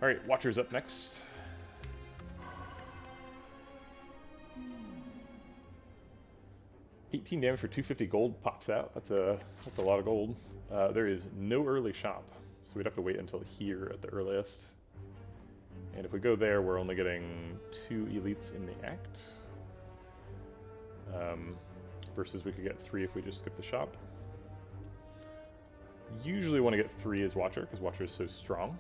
Alright, Watcher's up next. $18 damage for 250 gold pops out. That's a lot of gold. There is no early shop, so we'd have to wait until here at the earliest. And if we go there, we're only getting 2 elites in the act. Versus we could get 3 if we just skip the shop. Usually want to get 3 as Watcher, because Watcher is so strong.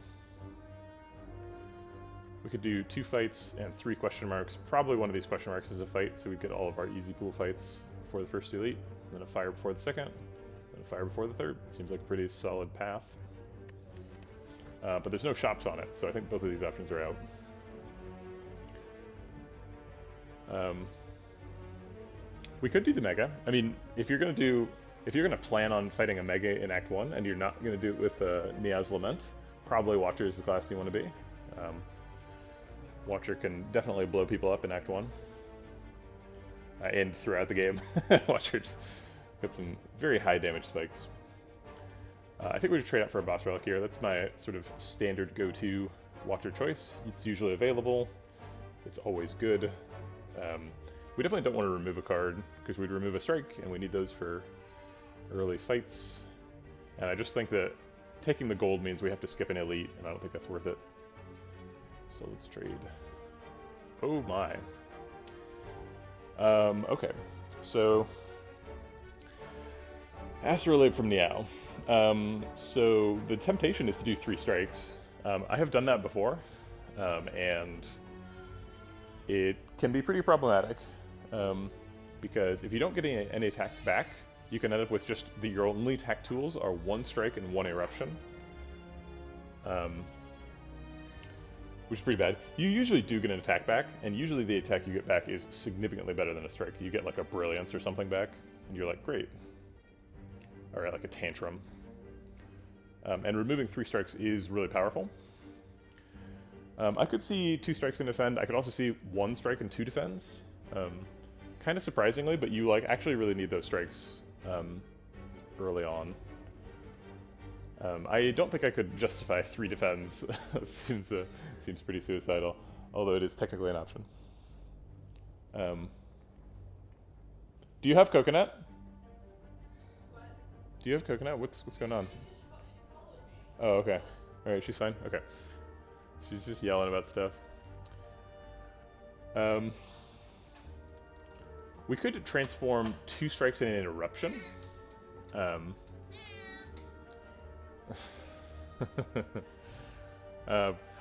We could do 2 fights and 3 question marks. Probably one of these question marks is a fight, so we'd get all of our easy pool fights before the first elite, then a fire before the second, then a fire before the third. Seems like a pretty solid path. But there's no shops on it, so I think both of these options are out. We could do the Mega. I mean, if you're gonna plan on fighting a Mega in Act 1 and you're not gonna do it with Nia's Lament, probably Watcher is the class you want to be. Watcher can definitely blow people up in Act 1. And throughout the game. Watcher's got some very high damage spikes. I think we should trade out for a boss relic here. That's my sort of standard go-to Watcher choice. It's usually available. It's always good. We definitely don't want to remove a card, because we'd remove a strike, and we need those for early fights. And I just think that taking the gold means we have to skip an elite, and I don't think that's worth it. So let's trade. Oh my. Okay, so Astrolabe from Niao. So the temptation is to do 3 strikes. I have done that before, and it can be pretty problematic, because if you don't get any attacks back, you can end up with just your only attack tools are 1 strike and 1 eruption. Which is pretty bad. You usually do get an attack back, and usually the attack you get back is significantly better than a strike. You get like a Brilliance or something back, and you're like, great. Alright, like a Tantrum. And removing 3 strikes is really powerful. I could see 2 strikes and defend. I could also see 1 strike and 2 defends. Kind of surprisingly, but you like actually really need those strikes early on. I don't think I could justify 3 defends. It seems pretty suicidal, although it is technically an option. Do you have coconut? What? Do you have coconut? What's going on? Oh, okay. All right, she's fine. Okay, she's just yelling about stuff. We could transform 2 strikes in an eruption. I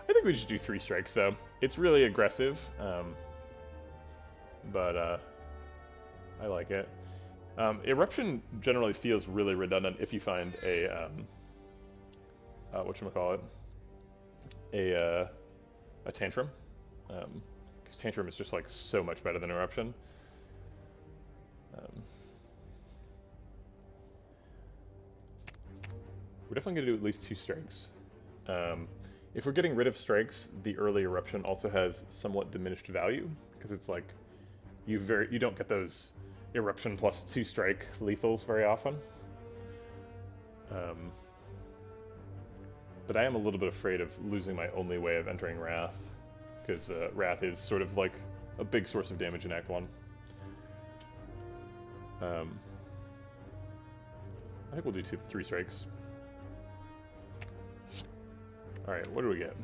think we just do 3 strikes though. It's really aggressive, but I like it. Eruption generally feels really redundant if you find a whatchamacallit, a Tantrum, because Tantrum is just like so much better than Eruption. We're definitely going to do at least 2 strikes. If we're getting rid of strikes, the early Eruption also has somewhat diminished value, because it's like you don't get those Eruption plus 2 strike lethals very often. But I am a little bit afraid of losing my only way of entering Wrath, because Wrath is sort of like a big source of damage in Act 1. I think we'll do 3 strikes. Alright, what do we get?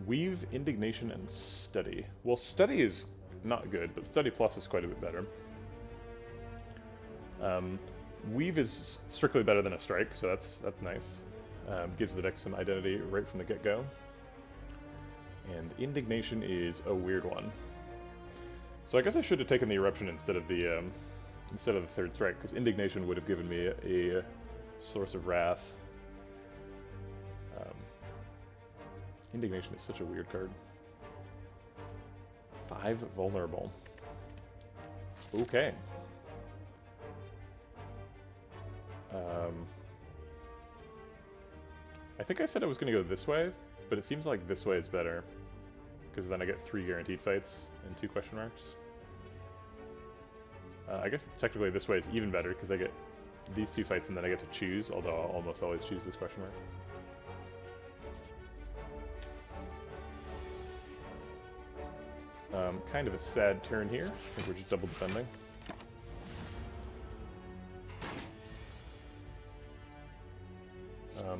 Weave, Indignation, and Study. Well, Study is not good, but Study Plus is quite a bit better. Weave is strictly better than a strike, so that's nice. Gives the deck some identity right from the get-go. And Indignation is a weird one. So I guess I should have taken the Eruption instead of the 3rd strike, because Indignation would have given me a source of wrath. Indignation is such a weird card. 5 vulnerable. Okay. I think I said I was going to go this way, but it seems like this way is better, because then I get 3 guaranteed fights and 2 question marks. I guess technically this way is even better, because I get these 2 fights and then I get to choose, although I'll almost always choose this question mark. Kind of a sad turn here. I think we're just double defending.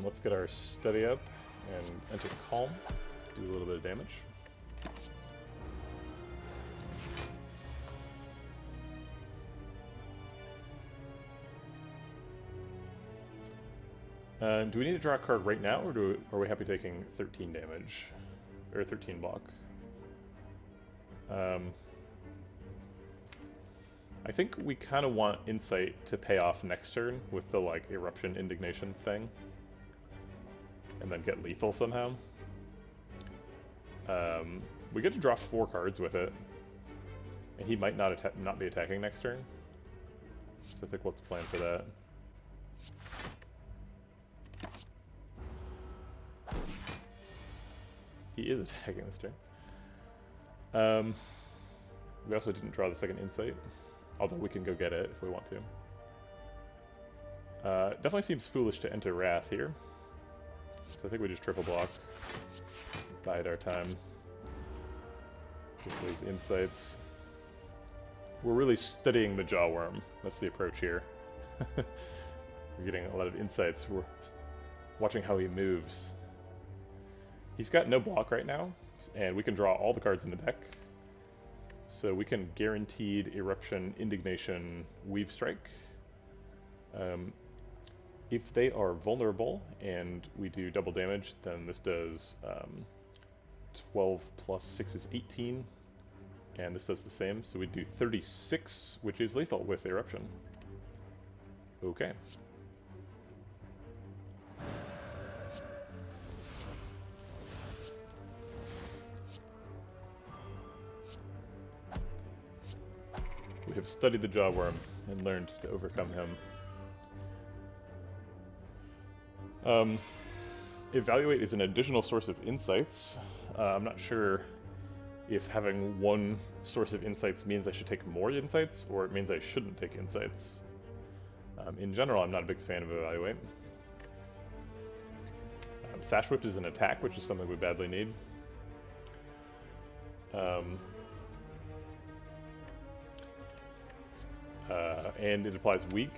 Let's get our study up and enter calm. Do a little bit of damage. Do we need to draw a card right now, or are we happy taking 13 damage? Or 13 block? I think we kind of want Insight to pay off next turn with the, like, Eruption Indignation thing. And then get lethal somehow. We get to draw 4 cards with it. And he might not be attacking next turn. So I think let's plan for that. He is attacking this turn. We also didn't draw the second Insight. Although we can go get it if we want to. Definitely seems foolish to enter Wrath here. So I think we just triple block. Bide our time. Get those insights. We're really studying the Jawworm. That's the approach here. We're getting a lot of insights. We're watching how he moves. He's got no block right now, and we can draw all the cards in the deck. So we can guaranteed Eruption, Indignation, Weave Strike. If they are vulnerable and we do double damage, then this does 12 plus 6 is 18, and this does the same. So we do 36, which is lethal with Eruption. Okay. We have studied the Jawworm and learned to overcome him. Evaluate is an additional source of insights. I'm not sure if having one source of insights means I should take more insights, or it means I shouldn't take insights. In general, I'm not a big fan of Evaluate. Sash Whip is an attack, which is something we badly need. And it applies weak,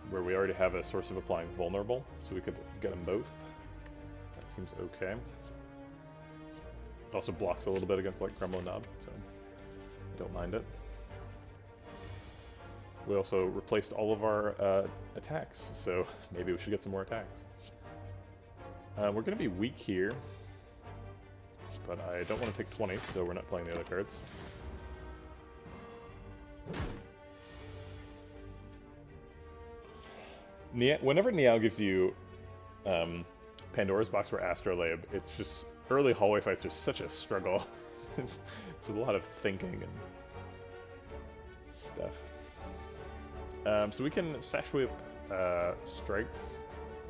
where we already have a source of applying vulnerable, so we could get them both. That seems okay. It also blocks a little bit against, like, Gremlin Knob, so I don't mind it. We also replaced all of our attacks, so maybe we should get some more attacks. We're going to be weak here, but I don't want to take 20, so we're not playing the other cards. Whenever Niao gives you Pandora's Box or Astrolabe, it's just, early hallway fights are such a struggle. It's a lot of thinking and stuff. So we can Sash Whip, Strike,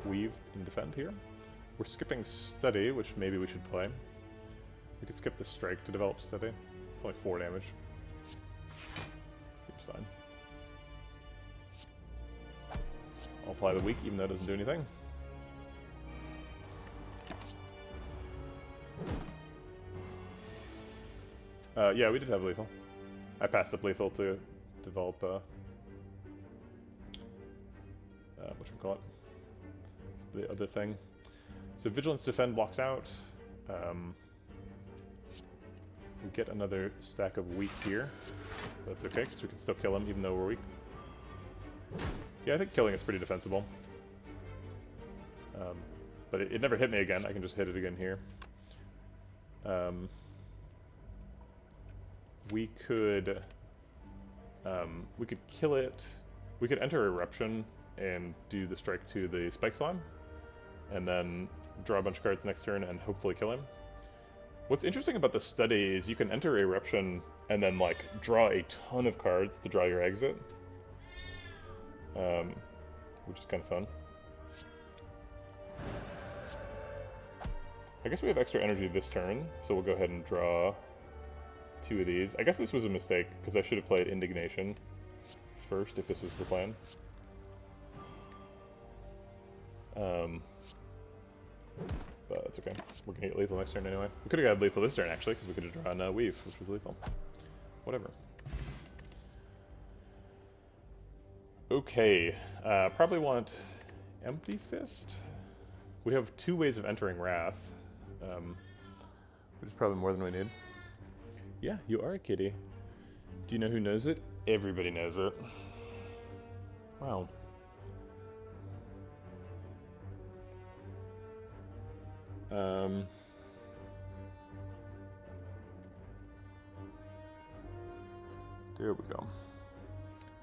Weave, and Defend here. We're skipping Study, which maybe we should play. We could skip the Strike to develop Study. It's only 4 damage. Seems fine. I'll apply the weak, even though it doesn't do anything. Yeah, we did have lethal. I passed up lethal to develop, whatchamacallit, the other thing. So Vigilance Defend blocks out. We get another stack of weak here. That's okay, because we can still kill him even though we're weak. Yeah, I think killing is pretty defensible. But it never hit me again. I can just hit it again here. We could kill it. We could enter Eruption and do the strike to the Spike Slime, and then draw a bunch of cards next turn and hopefully kill him. What's interesting about the study is you can enter Eruption and then, like, draw a ton of cards to draw your exit. Which is kind of fun. I guess we have extra energy this turn, so we'll go ahead and draw 2 of these. I guess this was a mistake, because I should have played Indignation first, if this was the plan. But that's okay. We're gonna get lethal next turn anyway. We could have got lethal this turn, actually, because we could have drawn Weave, which was lethal. whatever. Okay, probably want Empty Fist. We have 2 ways of entering Wrath, which is probably more than we need. Yeah, you are a kitty. Do you know who knows it? Everybody knows it. Wow. There we go.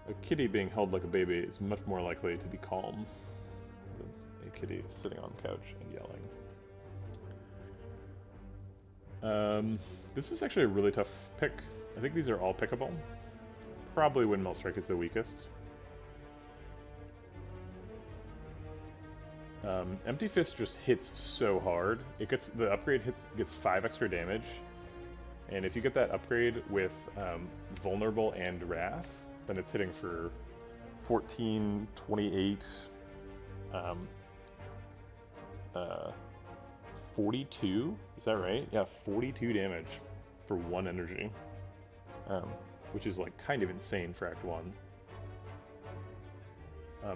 A kitty being held like a baby is much more likely to be calm than a kitty sitting on the couch and yelling. This is actually a really tough pick. I think these are all pickable. Probably Windmill Strike is the weakest. Empty Fist just hits so hard. The upgrade gets 5 extra damage, and if you get that upgrade with Vulnerable and Wrath, then it's hitting for 14, 28, 42. Is that right? Yeah, 42 damage for 1 energy, which is like kind of insane for Act 1.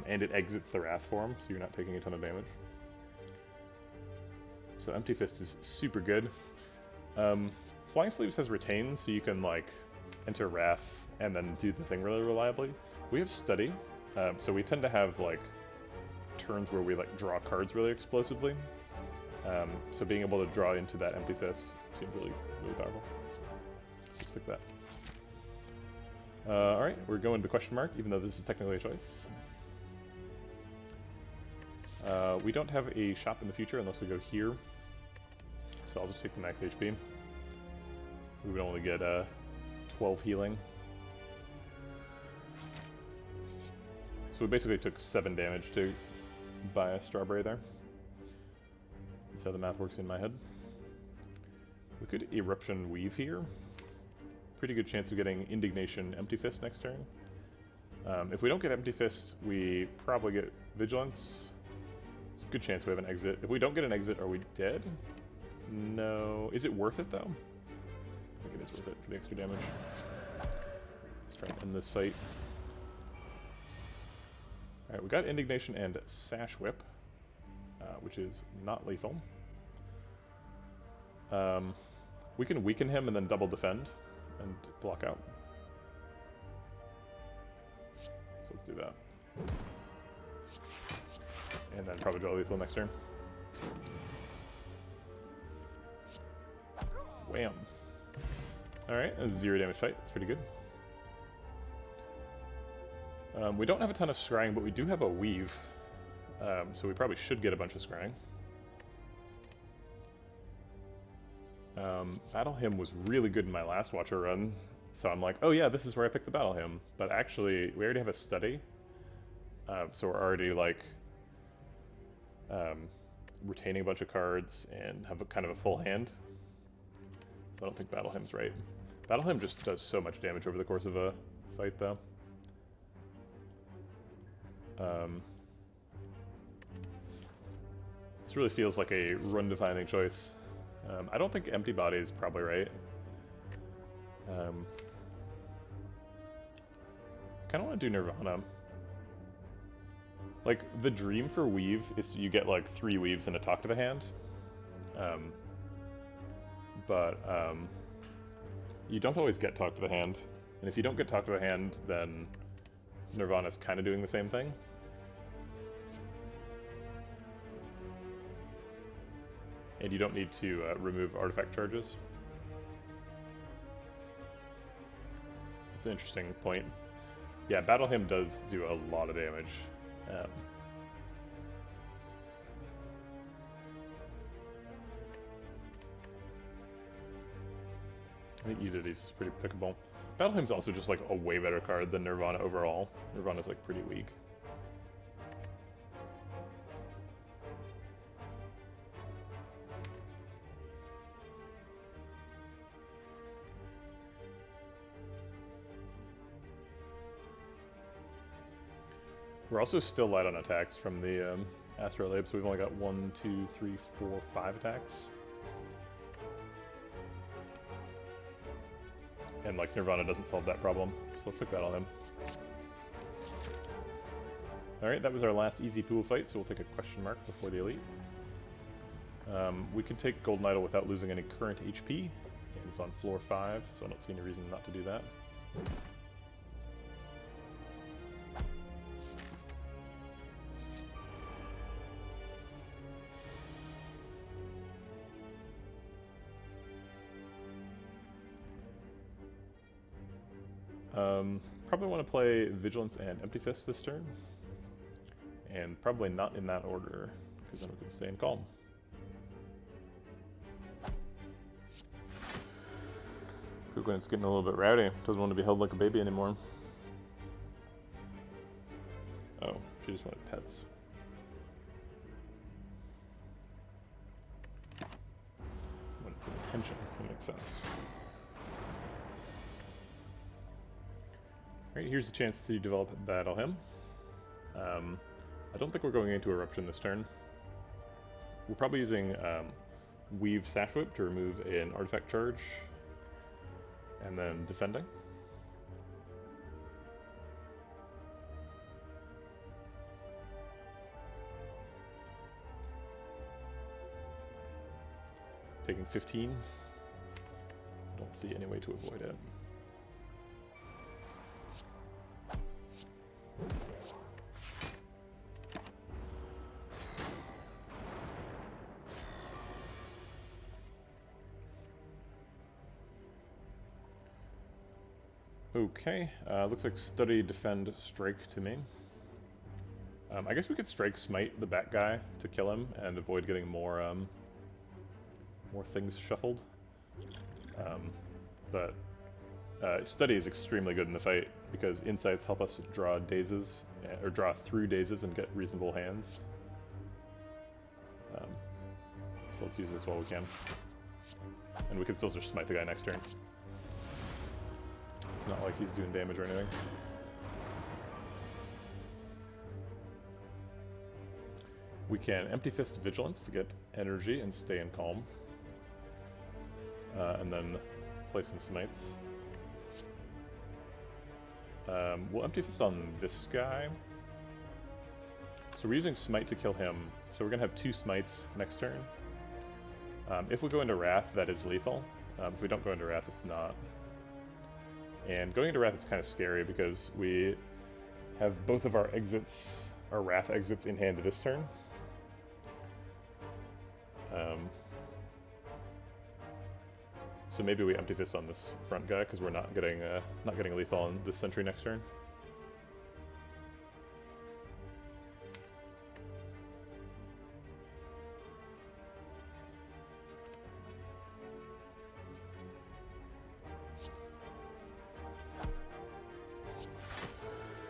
And it exits the Wrath form, so you're not taking a ton of damage. So Empty Fist is super good. Flying Sleeves has Retain, so you can like enter Wrath and then do the thing really reliably. We have Study, so we tend to have like turns where we like draw cards really explosively. So being able to draw into that Empty Fist seems really, really powerful. Let's pick that. Alright, we're going to the question mark, even though this is technically a choice. We don't have a shop in the future unless we go here, so I'll just take the max HP. We would only get 12 healing. So we basically took 7 damage to buy a strawberry there. That's how the math works in my head. We could Eruption Weave here. Pretty good chance of getting Indignation Empty Fist next turn. If we don't get Empty Fist, we probably get Vigilance. Good chance we have an exit. If we don't get an exit, are we dead? No. Is it worth it, though? I think it is worth it for the extra damage. Let's try and end this fight. Alright, we got Indignation and Sash Whip, which is not lethal. We can weaken him and then double defend and block out. So let's do that. And then probably draw lethal next turn. Wham. Alright, a 0 damage fight. That's pretty good. We don't have a ton of scrying, but we do have a weave. So we probably should get a bunch of scrying. Battle Hymn was really good in my last Watcher run. So I'm like, oh yeah, this is where I picked the Battle Hymn. But actually, we already have a Study. So we're already like retaining a bunch of cards and have kind of a full hand. So I don't think Battle Hymn's right. Battle Hymn just does so much damage over the course of a fight, though. This really feels like a run-defining choice. I don't think Empty Body is probably right. I kind of want to do Nirvana. Like, the dream for Weave is you get, like, 3 Weaves and a Talk to the Hand. You don't always get Talk to the Hand. And if you don't get Talk to the Hand, then Nirvana's kind of doing the same thing. And you don't need to remove artifact charges. That's an interesting point. Yeah, Battle Hymn does do a lot of damage. I think either of these is pretty pickable. Battle Hymn's also just like a way better card than Nirvana overall. Nirvana's like pretty weak. We're also still light on attacks from the Astrolabe, so we've only got 1, 2, 3, 4, 5 attacks. And like Nirvana doesn't solve that problem, so let's pick that on him. Alright, that was our last easy pool fight, so we'll take a question mark before the elite. We can take Golden Idol without losing any current HP, and it's on floor 5, so I don't see any reason not to do that. Probably want to play Vigilance and Empty Fist this turn. And probably not in that order, because then we can stay in Calm. Kukun's getting a little bit rowdy. Doesn't want to be held like a baby anymore. Oh, she just wanted pets. Wanted some attention. That makes sense. Alright, here's a chance to develop Battle Hymn. I don't think we're going into Eruption this turn. We're probably using Weave Sash Whip to remove an artifact charge, and then defending. Taking 15. Don't see any way to avoid it. Okay, looks like Study, Defend, Strike to me. I guess we could Strike Smite the Bat guy to kill him and avoid getting more things shuffled. But Study is extremely good in the fight because Insights help us draw dazes, or draw through dazes and get reasonable hands. So let's use this while we can. And we can still just smite the guy next turn. It's not like he's doing damage or anything. We can Empty Fist Vigilance to get energy and stay in Calm. And then play some smites. We'll Empty Fist on this guy. So we're using Smite to kill him. So we're going to have 2 smites next turn. If we go into Wrath, that is lethal. If we don't go into Wrath, it's not. And going into Wrath is kind of scary because we have both of our exits, our Wrath exits in hand this turn. So maybe we Empty Fist on this front guy because we're not getting lethal on this sentry next turn.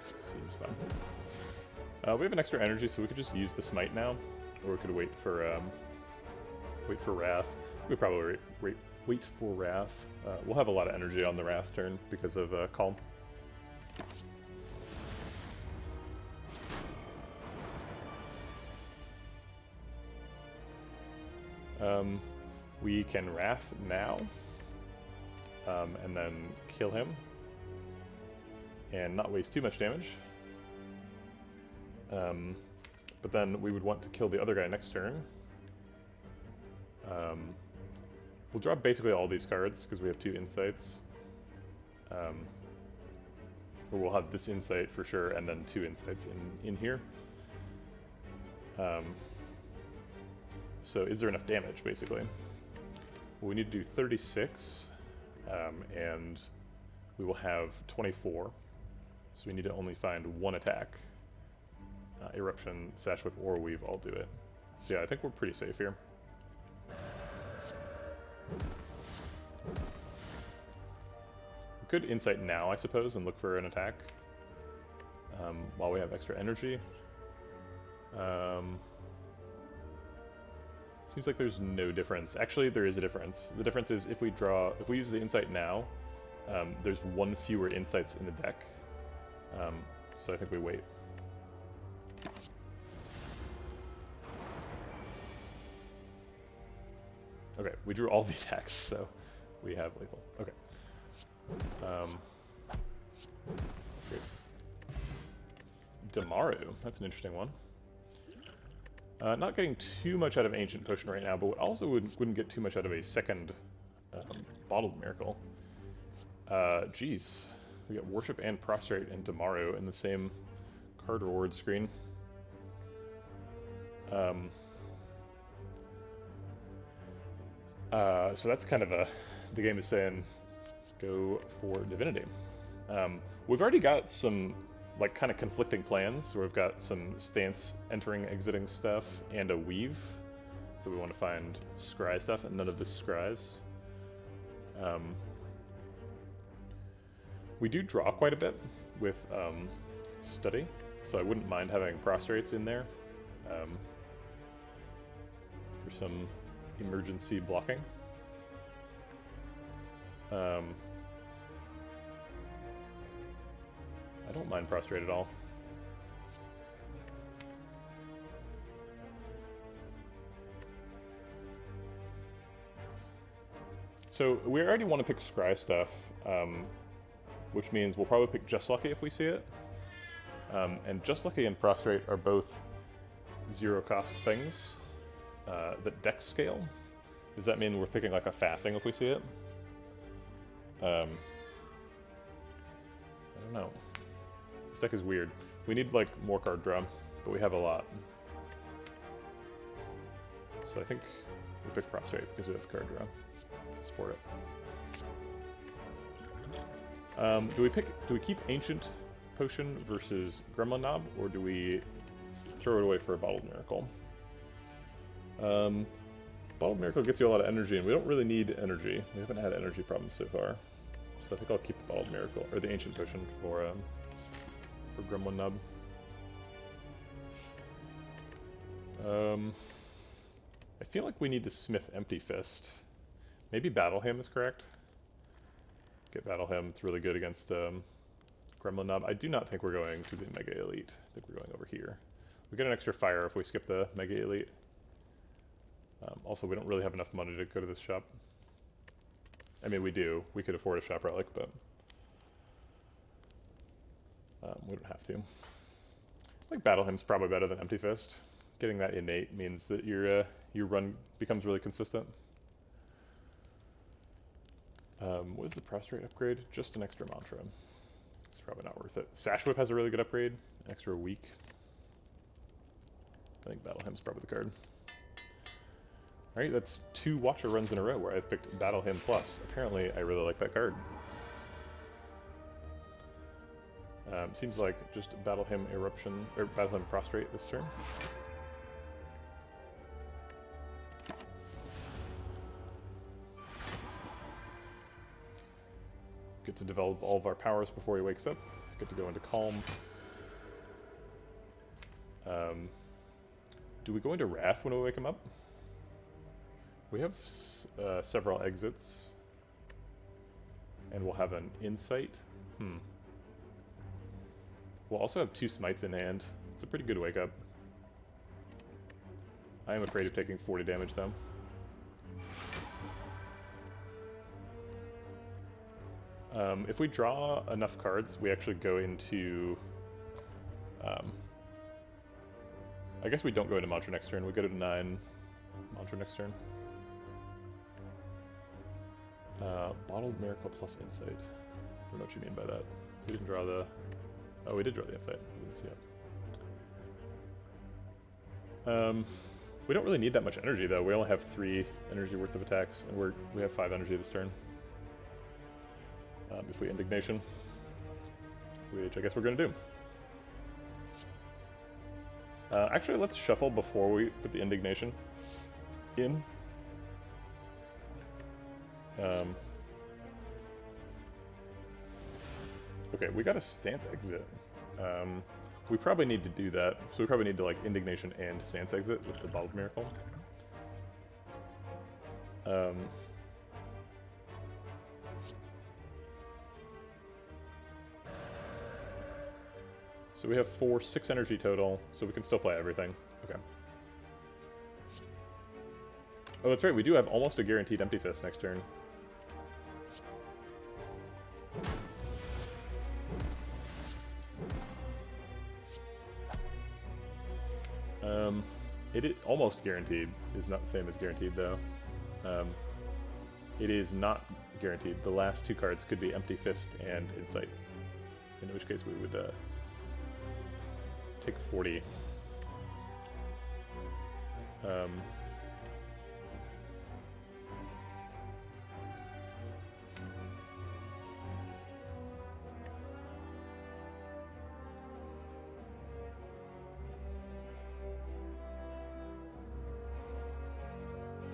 Seems fun. We have an extra energy, so we could just use the smite now, or we could wait for Wrath. We probably wait for Wrath. We'll have a lot of energy on the Wrath turn because of Calm. We can Wrath now, and then kill him, and not waste too much damage. But then we would want to kill the other guy next turn. We'll draw basically all these cards because we have 2 insights. Or we'll have this insight for sure, and then 2 insights in here. So is there enough damage, basically? Well, we need to do 36, and we will have 24. So we need to only find 1 attack. Eruption, Sash Whip, or Weave all do it. So yeah, I think we're pretty safe here. We could Insight now, I suppose, and look for an attack while we have extra energy. Seems like there's no difference. Actually, there is a difference. The difference is if we use the Insight now, there's 1 fewer Insights in the deck. So I think we wait. Okay, we drew all the attacks, so we have lethal. Okay. Great. Damaru, that's an interesting one. Not getting too much out of Ancient Potion right now, but also wouldn't get too much out of a second Bottled Miracle. Geez. We got Worship and Prostrate and Damaru in the same card reward screen. So that's kind of the game is saying go for Divinity. We've already got some like kind of conflicting plans. So we've got some stance entering, exiting stuff, and a weave. So we want to find scry stuff, and none of this scries. We do draw quite a bit with study, so I wouldn't mind having prostrates in there for some emergency blocking. I don't mind prostrate at all. So we already want to pick scry stuff, which means we'll probably pick Just Lucky if we see it. And Just Lucky and Prostrate are both zero-cost things that dex scale. Does that mean we're picking like a Fasting if we see it? I don't know. This deck is weird. We need like more card draw, but we have a lot. So I think we pick Prostrate because we have the card draw to support it. Do we keep Ancient Potion versus Gremlin Knob, or do we throw it away for a Bottled Miracle? Bottled Miracle gets you a lot of energy, and we don't really need energy. We haven't had energy problems so far. So I think I'll keep the Bottled Miracle, or the Ancient Potion for Gremlin Knob. I feel like we need to Smith Empty Fist. Maybe Battle Hymn is correct. Get Battle Hymn, it's really good against Gremlin Knob. I do not think we're going to the Mega Elite. I think we're going over here. We get an extra fire if we skip the Mega Elite. Also, we don't really have enough money to go to this shop. I mean, we do. We could afford a shop relic, but we don't have to. I think Battle Hymn's probably better than Empty Fist. Getting that innate means that your run becomes really consistent. What is the Prostrate upgrade? Just an extra mantra. It's probably not worth it. Sash Whip has a really good upgrade. Extra week. I think Battle Hymn's probably the card. Alright, that's 2 Watcher runs in a row where I've picked Battle Hymn Plus. Apparently, I really like that card. Seems like just Battle Hymn Eruption, or Battle Hymn Prostrate this turn. Get to develop all of our powers before he wakes up. Get to go into Calm. Do we go into Wrath when we wake him up? We have several exits. And we'll have an Insight. We'll also have 2 Smites in hand. It's a pretty good wake up. I am afraid of taking 40 damage though. If we draw enough cards, we actually go into... I guess we don't go into Mantra next turn. We go to 9 Mantra next turn. Bottled Miracle plus Insight. I don't know what you mean by that. We didn't draw the... Oh, we did draw the Insight. We didn't see it. We don't really need that much energy, though. We only have 3 energy worth of attacks, and we have 5 energy this turn. If we Indignation, which I guess we're going to do. Actually, let's shuffle before we put the Indignation in. Okay, we got a Stance Exit. We probably need to do that, so we probably need to like Indignation and Stance Exit with the Bottled Miracle. So we have 6 energy total, so we can still play everything. Okay. Oh, that's right, we do have almost a guaranteed Empty Fist next turn. It is almost guaranteed is not the same as guaranteed though. It is not guaranteed. The last 2 cards could be Empty Fist and Insight, in which case we would take 40.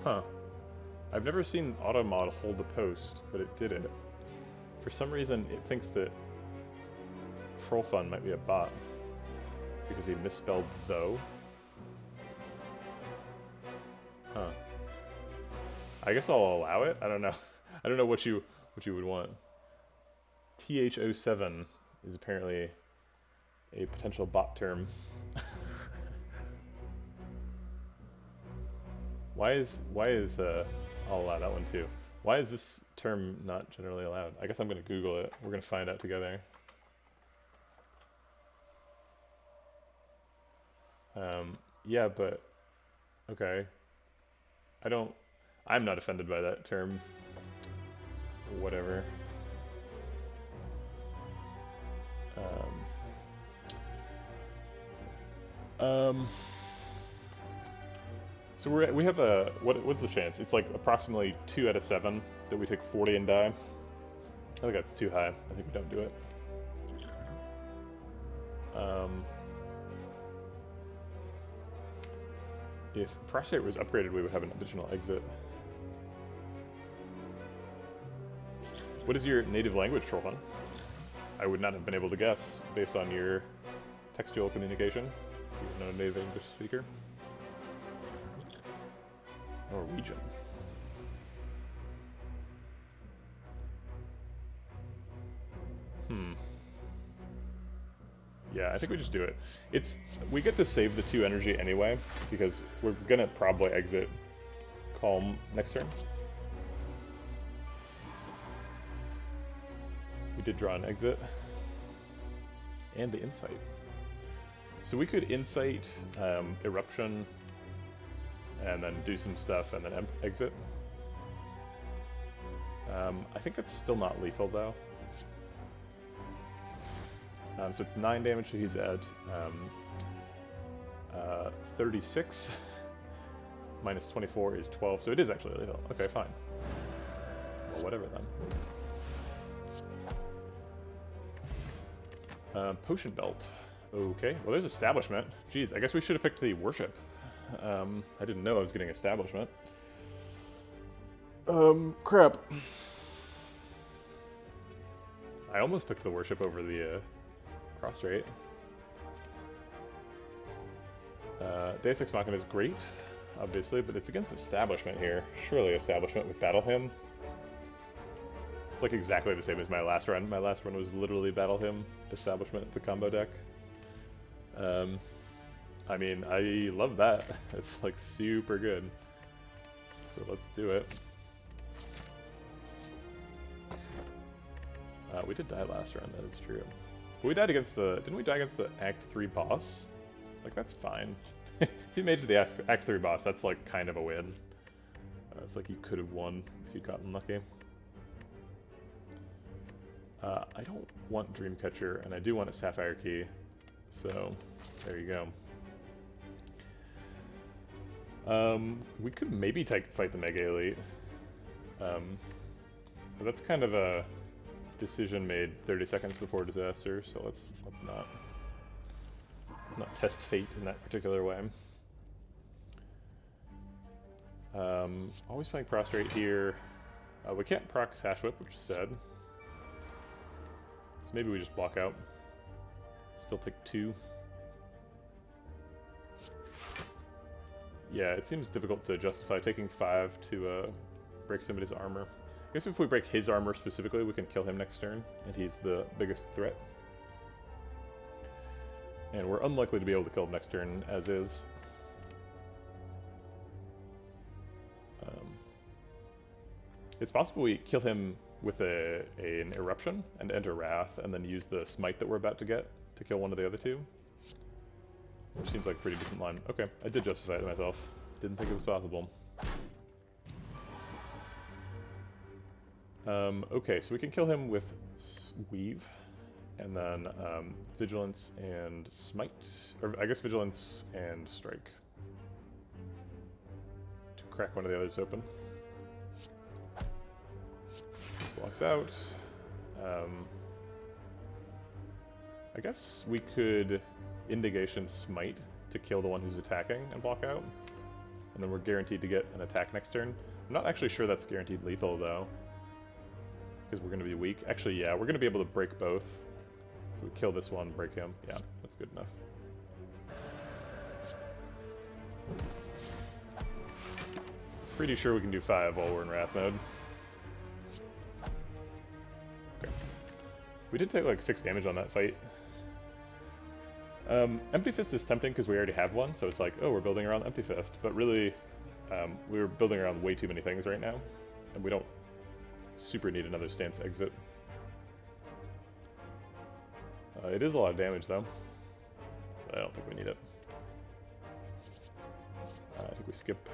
Huh. I've never seen Automod hold the post, but it did it. For some reason, it thinks that Troll Fun might be a bot because he misspelled though. Huh. I guess I'll allow it. I don't know. I don't know what you would want. TH07 is apparently a potential bot term. Why is I'll allow that one too. Why is this term not generally allowed? I guess I'm gonna Google it. We're gonna find out together. Yeah, but okay. I'm not offended by that term. Whatever. So we have a what's the chance? It's like approximately 2 out of 7 that we take 40 and die. I think that's too high. I think we don't do it. If Prostrate was upgraded, we would have an additional exit. What is your native language, Trollfun? I would not have been able to guess based on your textual communication. You're not a native English speaker. Norwegian. Yeah, I think we just do it. We get to save the 2 energy anyway, because we're gonna probably exit Calm next turn. We did draw an exit. And the Insight. So we could Insight, Eruption, and then do some stuff, and then exit. I think it's still not lethal, though. So it's 9 damage, so he's at 36. Minus 24 is 12, so it is actually lethal. Okay, fine. Well, whatever then. Potion Belt. Okay, well there's Establishment. Jeez, I guess we should have picked the Worship. I didn't know I was getting Establishment. Crap. I almost picked the Worship over the Prostrate. Deus Ex Machina is great, obviously, but it's against Establishment here. Surely Establishment with Battle Hymn. It's like exactly the same as my last run. My last run was literally Battle Hymn, Establishment, the combo deck. I mean, I love that. It's like super good. So let's do it. We did die last round, that is true. But we died against didn't we die against the Act 3 boss? Like, that's fine. If you made it to the Act 3 boss, that's like kind of a win. It's like you could have won if you'd gotten lucky. I don't want Dreamcatcher, and I do want a Sapphire Key. So, there you go. We could maybe fight the Mega Elite. But that's kind of a decision made 30 seconds before disaster, so let's not test fate in that particular way. Always playing Prostrate here. We can't proc Sash Whip, which is sad. So maybe we just block out. Still take 2. Yeah, it seems difficult to justify taking 5 to break somebody's armor. I guess if we break his armor specifically, we can kill him next turn, and he's the biggest threat. And we're unlikely to be able to kill him next turn, as is. It's possible we kill him with an Eruption and enter Wrath, and then use the Smite that we're about to get to kill one of the other 2. Which seems like a pretty decent line. Okay, I did justify it to myself. Didn't think it was possible. Okay, so we can kill him with Weave, and then Vigilance and Smite, or I guess Vigilance and Strike. To crack one of the others open. This walks out. I guess we could Indagation Smite to kill the one who's attacking and block out. And then we're guaranteed to get an attack next turn. I'm not actually sure that's guaranteed lethal though, because we're going to be weak. Actually, yeah, we're going to be able to break both. So we kill this one, break him. Yeah, that's good enough. Pretty sure we can do 5 while we're in Wrath mode. Okay. We did take like 6 damage on that fight. Empty Fist is tempting because we already have one, so it's like, oh, we're building around Empty Fist. But really, we're building around way too many things right now, and we don't super need another stance exit. It is a lot of damage, though. I don't think we need it. I think we skip.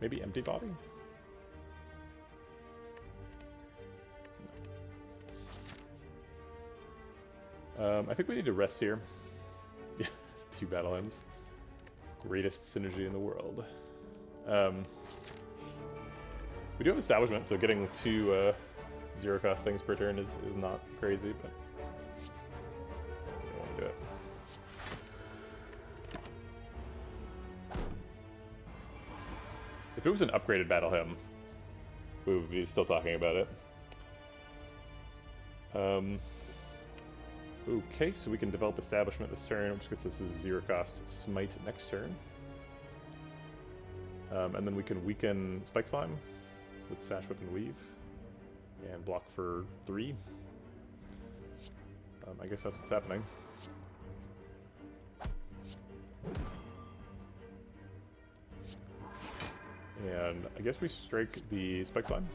Maybe Empty Body? I think we need to rest here. Yeah, 2 battle hymns. Greatest synergy in the world. We do have establishment, so getting 2 zero cost things per turn is not crazy, but I don't want to do it. If it was an upgraded battle hymn, we would be still talking about it. Okay, so we can develop establishment this turn, which gets us a zero cost smite next turn. And then we can weaken Spike Slime with Sash Whip and Weave, and block for 3. I guess that's what's happening. And I guess we strike the Spike Slime.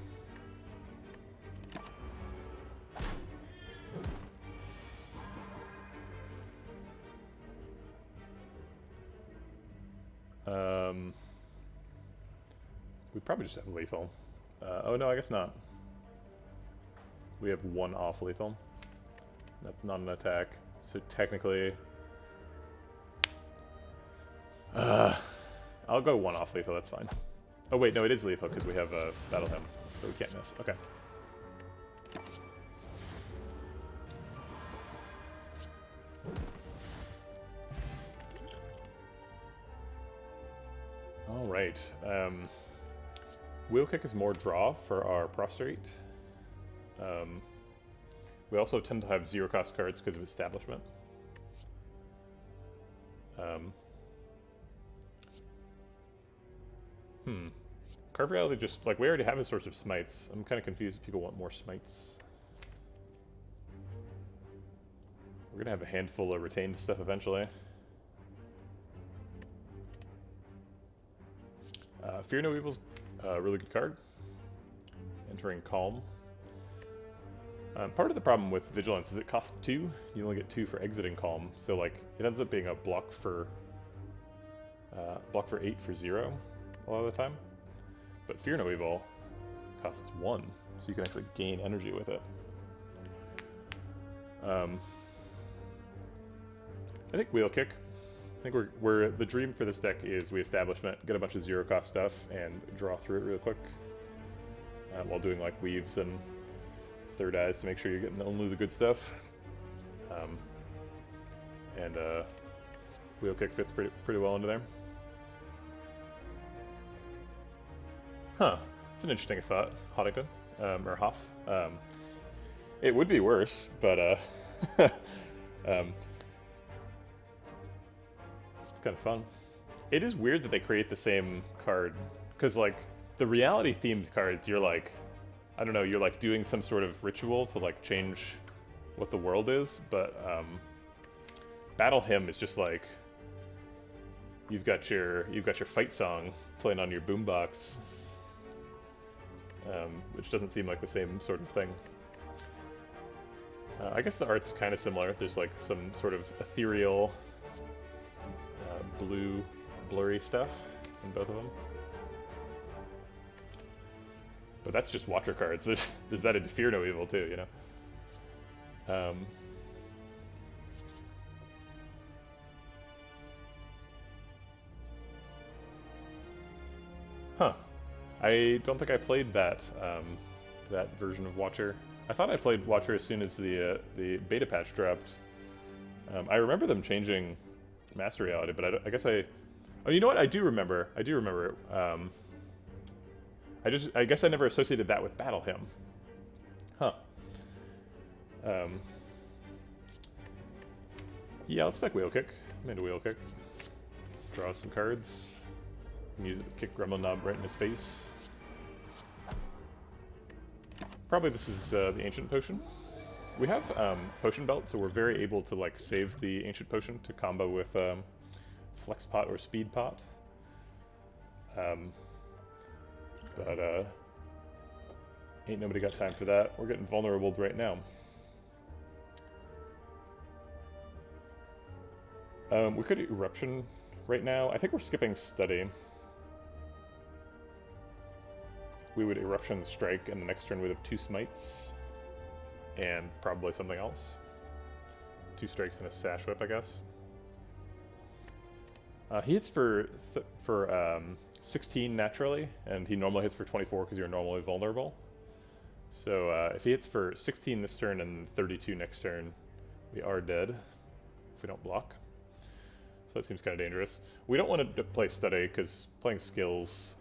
We probably just have lethal. Oh no, I guess not. We have 1 off lethal. That's not an attack, so technically... I'll go 1 off lethal, that's fine. Oh wait, no, it is lethal because we have a battle hymn, so we can't miss. Okay. All right. Wheel Kick is more draw for our Prostrate. We also tend to have zero cost cards because of Establishment. Carve Reality just, like, we already have a source of smites. I'm kind of confused if people want more smites. We're going to have a handful of retained stuff eventually. Fear No Evil's a really good card. Entering Calm. Part of the problem with Vigilance is it costs 2. You only get 2 for exiting Calm, so like it ends up being a block for 8 for 0 a lot of the time. But Fear No Evil costs 1, so you can actually gain energy with it. I think Wheel Kick. I think we're the dream for this deck is we Establishment, get a bunch of zero cost stuff, and draw through it real quick. While doing like weaves and third eyes to make sure you're getting only the good stuff. Wheel Kick fits pretty well into there. Huh. That's an interesting thought, Hoddington, or Hoff. It would be worse, but it's kind of fun. It is weird that they create the same card, because like the reality themed cards, you're like, I don't know, you're like doing some sort of ritual to like change what the world is, but Battle Hymn is just like you've got your fight song playing on your boombox, which doesn't seem like the same sort of thing. I guess the art's kind of similar. There's like some sort of ethereal, blue, blurry stuff in both of them. But that's just Watcher cards. There's that in Fear No Evil too, you know? Huh. I don't think I played that that version of Watcher. I thought I played Watcher as soon as the beta patch dropped. I remember them changing Master Reality, but I guess I... Oh, you know what? I do remember. I do remember it. I guess I never associated that with Battle Hymn. Huh. Yeah, let's spec Wheel Kick. I'm into Wheel Kick. Draw some cards. Use it to kick Gremlin Knob right in his face. Probably this is the Ancient Potion. We have Potion Belt, so we're very able to like save the Ancient Potion to combo with Flex Pot or Speed Pot. But ain't nobody got time for that. We're getting vulnerable right now. We could Eruption right now. I think we're skipping Study. We would Eruption Strike, and the next turn we'd have 2 Smites. And probably something else. 2 Strikes and a Sash Whip, I guess. He hits for 16 naturally, and he normally hits for 24 because you're normally vulnerable. So if he hits for 16 this turn and 32 next turn, we are dead if we don't block. So that seems kind of dangerous. We don't want to play Study because playing skills...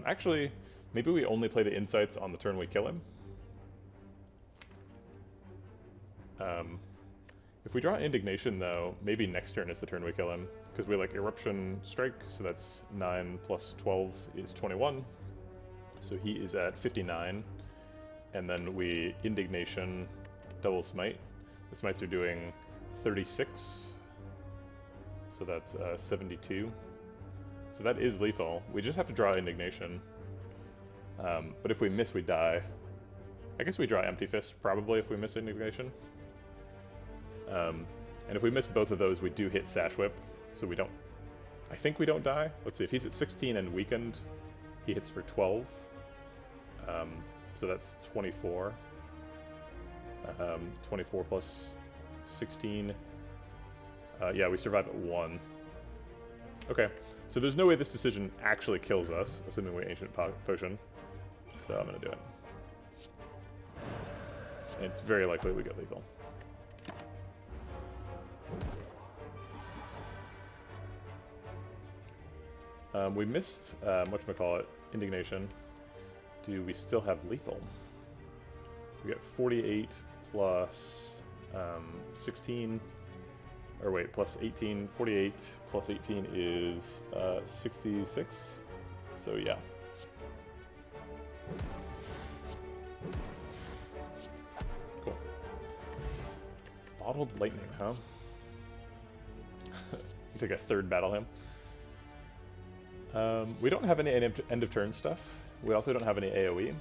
actually, maybe we only play the Insights on the turn we kill him. If we draw Indignation, though, maybe next turn is the turn we kill him, because we like Eruption Strike, so that's 9 plus 12 is 21. So he is at 59, and then we Indignation, double Smite. The Smites are doing 36, so that's 72. So that is lethal. We just have to draw Indignation. But if we miss, we die. I guess we draw Empty Fist, probably, if we miss Indignation. And if we miss both of those, we do hit Sash Whip, so we don't... I think we don't die. Let's see, if he's at 16 and weakened, he hits for 12. So that's 24. 24 plus 16. Yeah, we survive at 1. Okay, so there's no way this decision actually kills us, assuming we Ancient Potion. So I'm gonna do it. And it's very likely we get lethal. We missed, whatchamacallit, Indignation. Do we still have lethal? We got 48 plus 16, or wait, plus 18. 48 plus 18 is 66. So yeah. Cool. Bottled Lightning, huh? Take a third Battle Hymn. We don't have any end of turn stuff. We also don't have any AoE.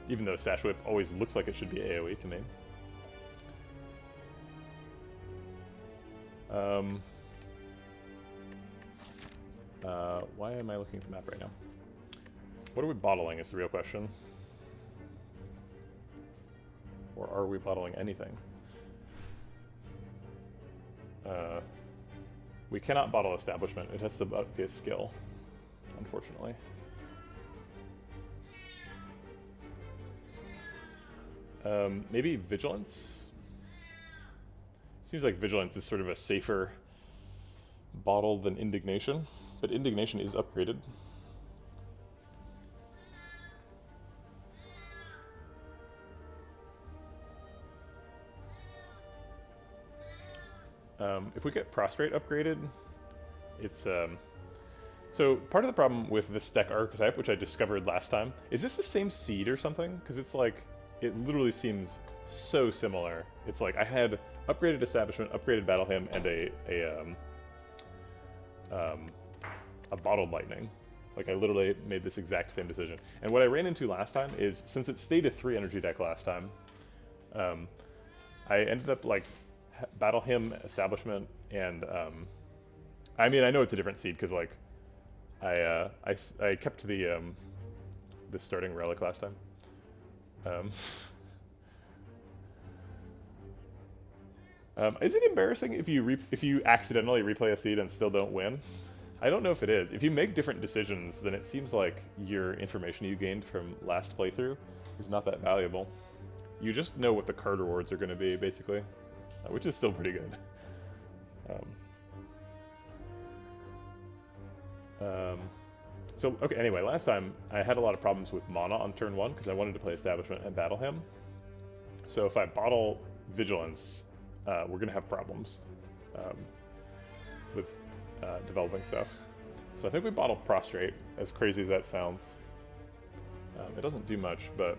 Even though Sash Whip always looks like it should be AoE to me. Why am I looking at the map right now? What are we bottling is the real question. Or are we bottling anything? We cannot bottle Establishment. It has to be a skill, unfortunately. Maybe Vigilance? Seems like Vigilance is sort of a safer bottle than Indignation, but Indignation is upgraded. If we get Prostrate upgraded, it's... So, part of the problem with this deck archetype, which I discovered last time, is this the same seed or something? Because it's like, it literally seems so similar. It's like, I had upgraded Establishment, upgraded Battle Hymn, and a Bottled Lightning. Like, I literally made this exact same decision. And what I ran into last time is, since it stayed a 3 energy deck last time, I ended up, like, Battle Hymn, Establishment, and, I mean, I know it's a different seed, because, like, I kept the starting Relic last time. Is it embarrassing if you accidentally replay a seed and still don't win? I don't know if it is. If you make different decisions, then it seems like your information you gained from last playthrough is not that valuable. You just know what the card rewards are going to be, basically, which is still pretty good. So, okay, anyway, last time I had a lot of problems with mana on turn 1 because I wanted to play Establishment and Battle Hymn. So if I bottle Vigilance, we're going to have problems with developing stuff. So I think we bottle Prostrate, as crazy as that sounds. It doesn't do much, but...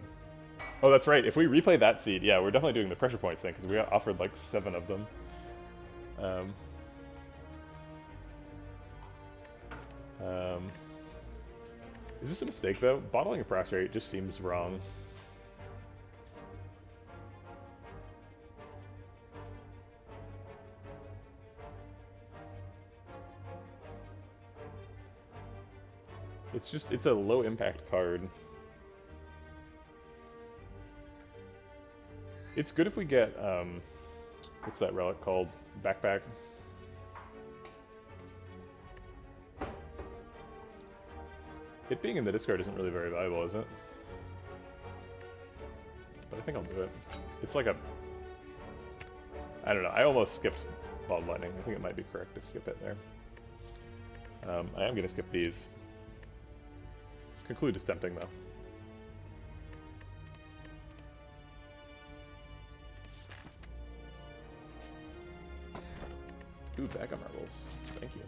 Oh, that's right, if we replay that seed, yeah, we're definitely doing the pressure points thing, because we got offered like 7 of them. Is this a mistake, though? Bottling a Prostrate just seems wrong. It's a low impact card. It's good if we get, what's that relic called? Backpack. It being in the discard isn't really very valuable, is it? But I think I'll do it. It's like a... I don't know, I almost skipped Bald Lightning. I think it might be correct to skip it there. I am going to skip these. Conclude is tempting, though. Ooh, bag of marbles. Thank you.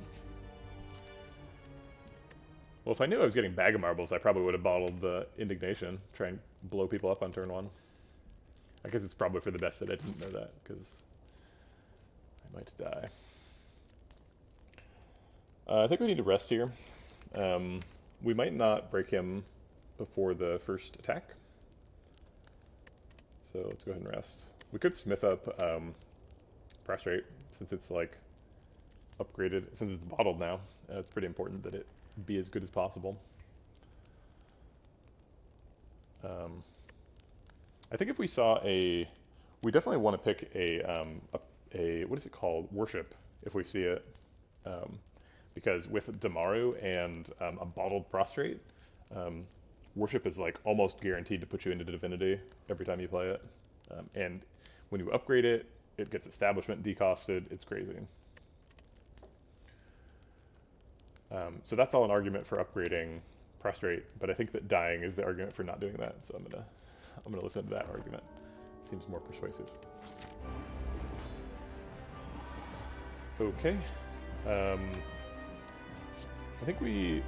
Well, if I knew I was getting bag of marbles, I probably would have bottled the Indignation. Try and blow people up on turn 1. I guess it's probably for the best that I didn't know that, because I might die. I think we need to rest here. We might not break him before the first attack. So let's go ahead and rest. We could smith up Prostrate, since it's like upgraded, since it's bottled now. It's pretty important that it be as good as possible. I think if we saw we definitely want to pick a what is it called? Worship, if we see it. Because with Damaru and a bottled Prostrate, Worship is like almost guaranteed to put you into Divinity every time you play it. And when you upgrade it, it gets Establishment decosted. It's crazy. So that's all an argument for upgrading Prostrate, but I think that dying is the argument for not doing that. So I'm gonna listen to that argument. Seems more persuasive. Okay. I think we...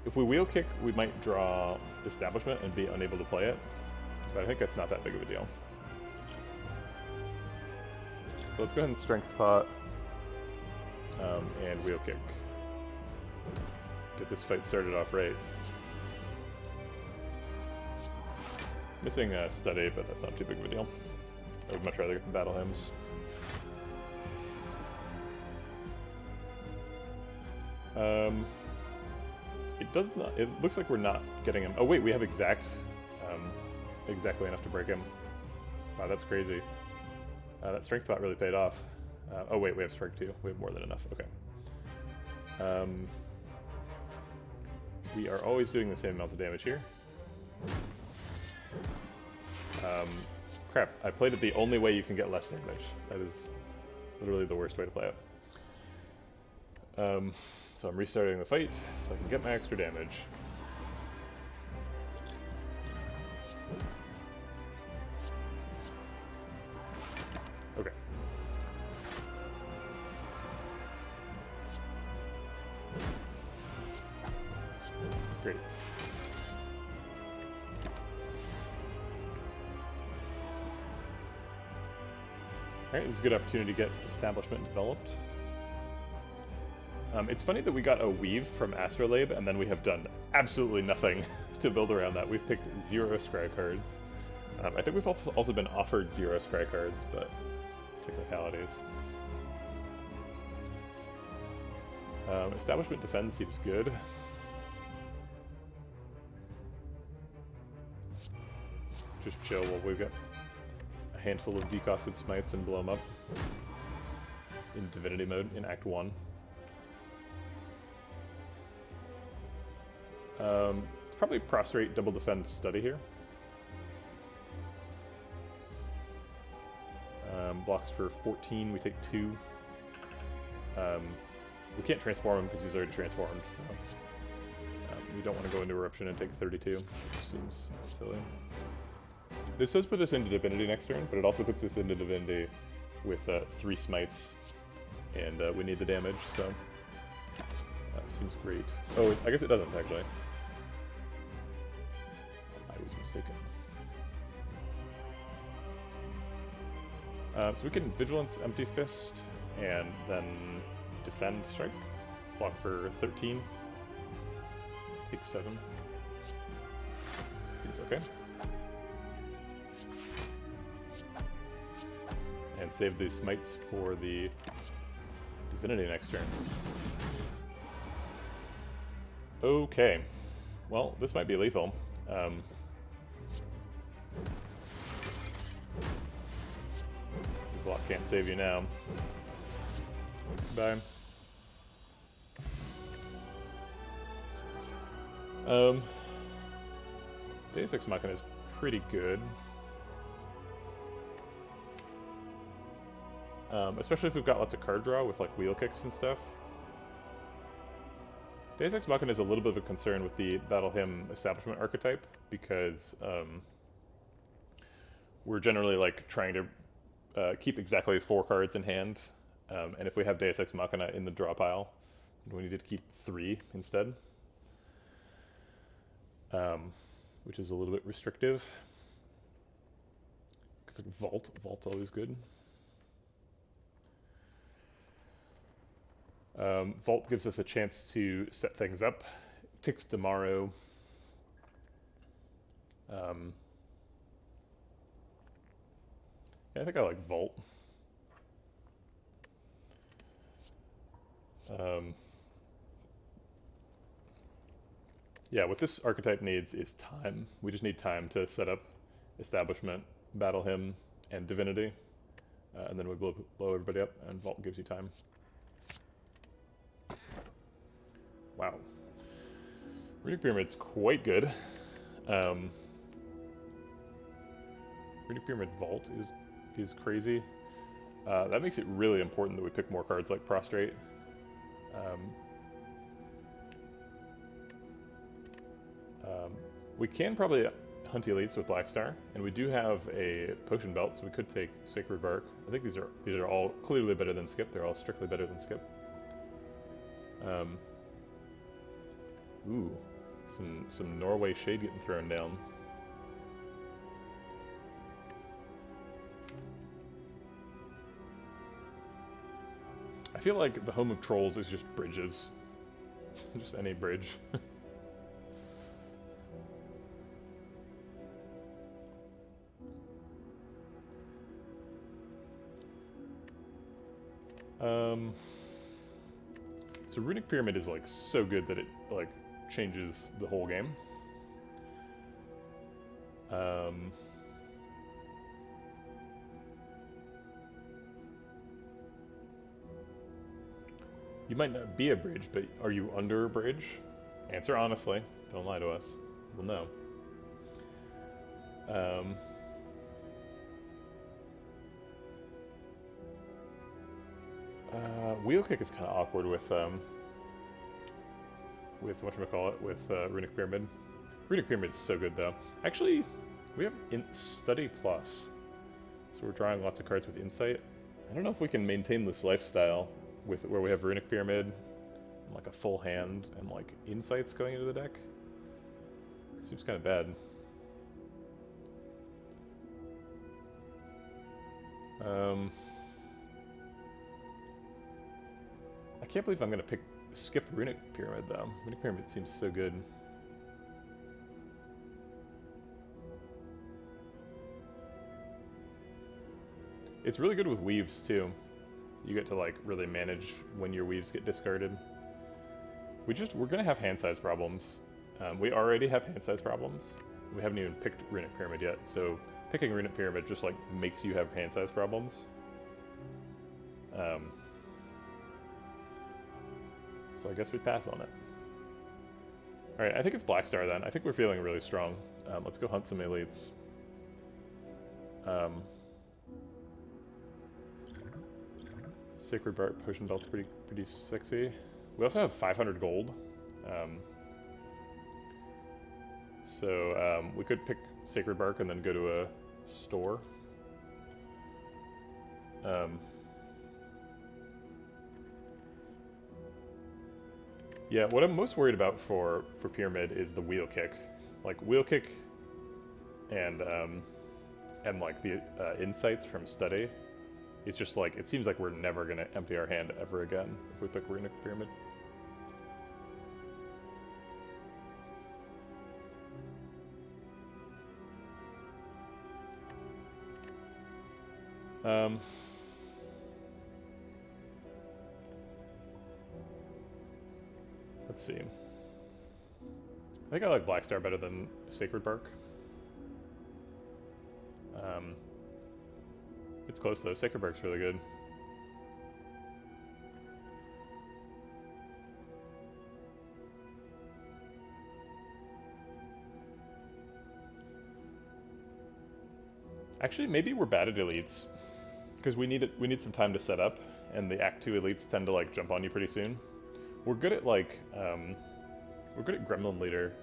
If we wheel kick, we might draw Establishment and be unable to play it. But I think that's not that big of a deal. So let's go ahead and Strength Pot. And wheel kick. Get this fight started off right. Missing Study, but that's not too big of a deal. I would much rather get the Battle Hymns. It does not. It looks like we're not getting him. Oh wait, we have exactly enough to break him. Wow, that's crazy. That strength pot really paid off. Oh wait, we have strike 2. We have more than enough. Okay. We are always doing the same amount of damage here. Crap! I played it the only way you can get less damage. That is literally the worst way to play it. So I'm restarting the fight so I can get my extra damage. Okay. Great. Alright, this is a good opportunity to get Establishment developed. It's funny that we got a weave from Astrolabe, and then we have done absolutely nothing to build around that. We've picked 0 scry cards. I think we've also been offered 0 scry cards, but technicalities. Establishment Defend seems good. Just chill while we've got a handful of decosted smites and blow them up in Divinity mode in Act 1. It's probably Prostrate, Double Defend, Study here. Blocks for 14, we take 2. We can't transform him because he's already transformed, so we don't want to go into Eruption and take 32, which seems silly. This does put us into Divinity next turn, but it also puts us into Divinity with 3 smites, and we need the damage, so seems great. Oh, I guess it doesn't, actually. I was mistaken. So we can Vigilance, Empty Fist, and then Defend, Strike. Block for 13. Take 7. Seems okay. And save the smites for the Divinity next turn. Okay. Well, this might be lethal. Block can't save you now. Bye. Deus Ex Machina is pretty good. Especially if we've got lots of card draw with like wheel kicks and stuff. Deus Ex Machina is a little bit of a concern with the Battle Hymn Establishment archetype because we're generally like trying to keep exactly 4 cards in hand, and if we have Deus Ex Machina in the draw pile, we need to keep 3 instead, which is a little bit restrictive. Vault's always good. Vault gives us a chance to set things up. Ticks tomorrow. Yeah, I think I like Vault. Yeah, what this archetype needs is time. We just need time to set up Establishment, Battle Hymn, and Divinity. And then we blow everybody up, and Vault gives you time. Wow. Runic Pyramid's quite good. Runic Pyramid Vault is crazy. That makes it really important that we pick more cards like Prostrate. We can probably hunt elites with Blackstar, and we do have a potion belt, so we could take Sacred Bark. I think these are all clearly better than Skip. They're all strictly better than Skip. Ooh, some Norway Shade getting thrown down. I feel like the home of trolls is just bridges. Just any bridge. So Runic Pyramid is like so good that it like changes the whole game. You might not be a bridge, but are you under a bridge? Answer honestly. Don't lie to us. We'll know. Wheel kick is kind of awkward with whatchamacallit, with Runic Pyramid. Runic Pyramid is so good though. Actually, we have Study Plus, so we're drawing lots of cards with Insight. I don't know if we can maintain this lifestyle with where we have Runic Pyramid, and like a full hand, and like Insights going into the deck. It seems kind of bad. I can't believe I'm gonna pick skip Runic Pyramid, though. Runic Pyramid seems so good. It's really good with weaves, too. You get to, like, really manage when your weaves get discarded. We're gonna have hand size problems. We already have hand size problems. We haven't even picked Runic Pyramid yet, so picking Runic Pyramid just, like, makes you have hand size problems. So I guess we pass on it. Alright, I think it's Black Star then. I think we're feeling really strong. Let's go hunt some elites. Sacred Bark Potion Belt's pretty sexy. We also have 500 gold. So we could pick Sacred Bark and then go to a store. Yeah, what I'm most worried about for Pyramid is the wheel kick. Like, wheel kick and like the insights from study. It's just like, it seems like we're never gonna empty our hand ever again if we pick Runic Pyramid. Let's see. I think I like Black Star better than Sacred Bark. It's close though. Sacred Bark's really good. Actually, maybe we're bad at elites because we need some time to set up, and the Act 2 elites tend to like jump on you pretty soon. We're good at like we're good at Gremlin Leader,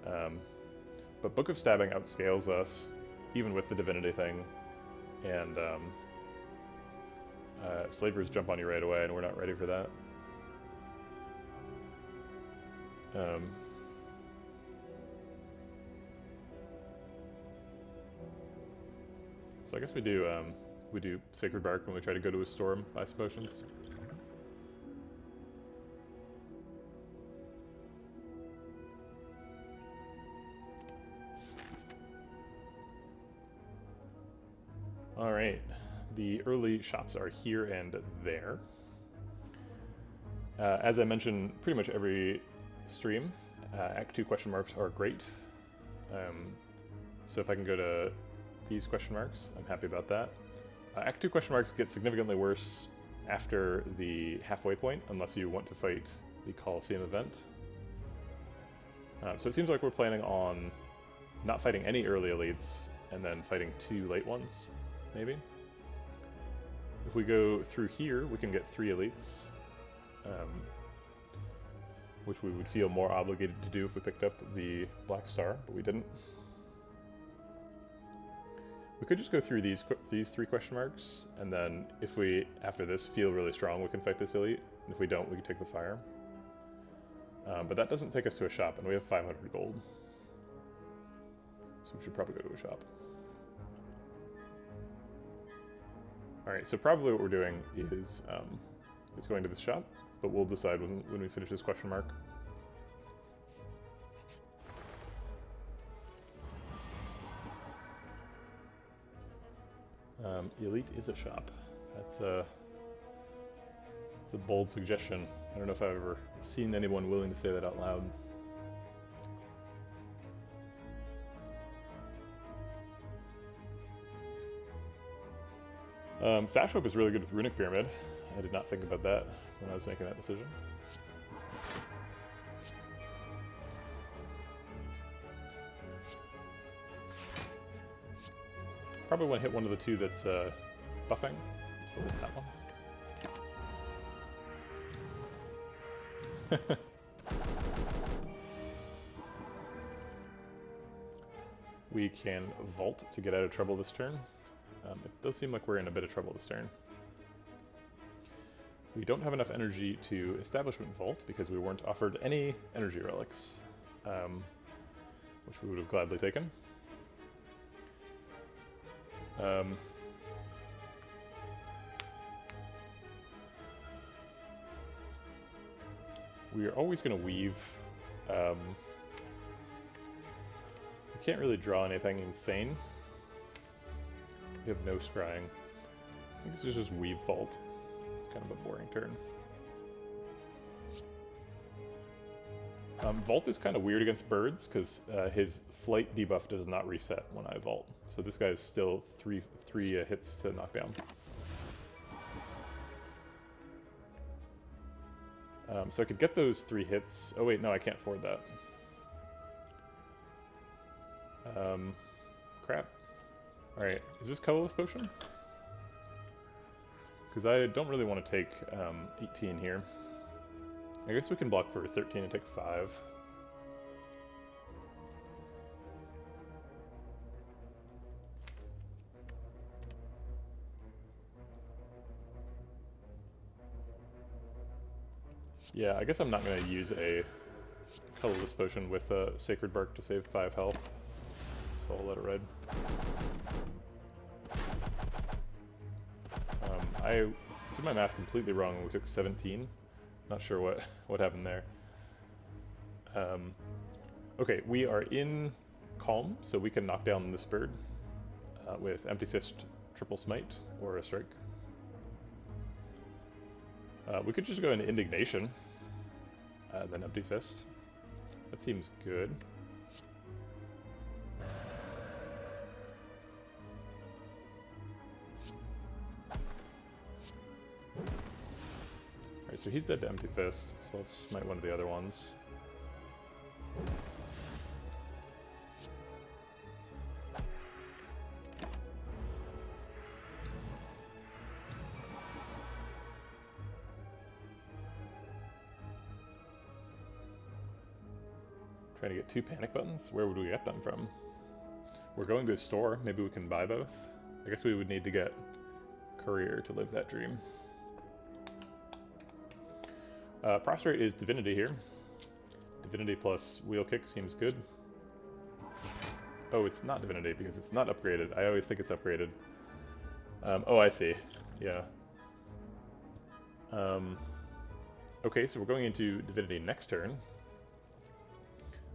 but Book of Stabbing outscales us even with the Divinity thing, and Slavers jump on you right away, and we're not ready for that. So I guess we do Sacred Bark when we try to go to a storm, buy some potions. Alright, the early shops are here and there. As I mentioned pretty much every stream, Act 2 question marks are great. So if I can go to these question marks, I'm happy about that. Act 2 question marks get significantly worse after the halfway point, unless you want to fight the Colosseum event. So it seems like we're planning on not fighting any early elites, and then fighting 2 late ones, maybe. If we go through here, we can get 3 elites, which we would feel more obligated to do if we picked up the Black Star, but we didn't. We could just go through these 3 question marks, and then if we, after this, feel really strong, we can fight this elite. And if we don't, we can take the fire. But that doesn't take us to a shop, and we have 500 gold. So we should probably go to a shop. Alright, so probably what we're doing is going to the shop, but we'll decide when we finish this question mark. Elite is a shop. That's a bold suggestion. I don't know if I've ever seen anyone willing to say that out loud. Sashwap is really good with Runic Pyramid. I did not think about that when I was making that decision. Probably want to hit one of the 2 that's buffing, so hit that one. We can vault to get out of trouble this turn. It does seem like we're in a bit of trouble this turn. We don't have enough energy to Establishment Vault because we weren't offered any energy relics, which we would have gladly taken. We are always going to weave. We can't really draw anything insane. We have no scrying. I think this is just weave vault. It's kind of a boring turn. Vault is kind of weird against birds because his flight debuff does not reset when I vault. So this guy is still three hits to knock down. So I could get those 3 hits. Oh wait, no, I can't afford that. Crap. Alright, is this colorless potion? Because I don't really want to take 18 here. I guess we can block for 13 and take 5. Yeah, I guess I'm not going to use a colorless potion with a Sacred Bark to save 5 health. So I'll let it ride. I did my math completely wrong when we took 17. Not sure what happened there. Okay, we are in Calm, so we can knock down this bird with Empty Fist, Triple Smite, or a Strike. We could just go into Indignation, then Empty Fist. That seems good. Alright, so he's dead to Empty Fist, so let's smite one of the other ones. Trying to get 2 panic buttons? Where would we get them from? We're going to a store, maybe we can buy both? I guess we would need to get Courier to live that dream. Prostrate is Divinity here. Divinity plus Wheel Kick seems good. Oh, it's not Divinity because it's not upgraded. I always think it's upgraded. Oh, I see. Yeah. Okay, so we're going into Divinity next turn.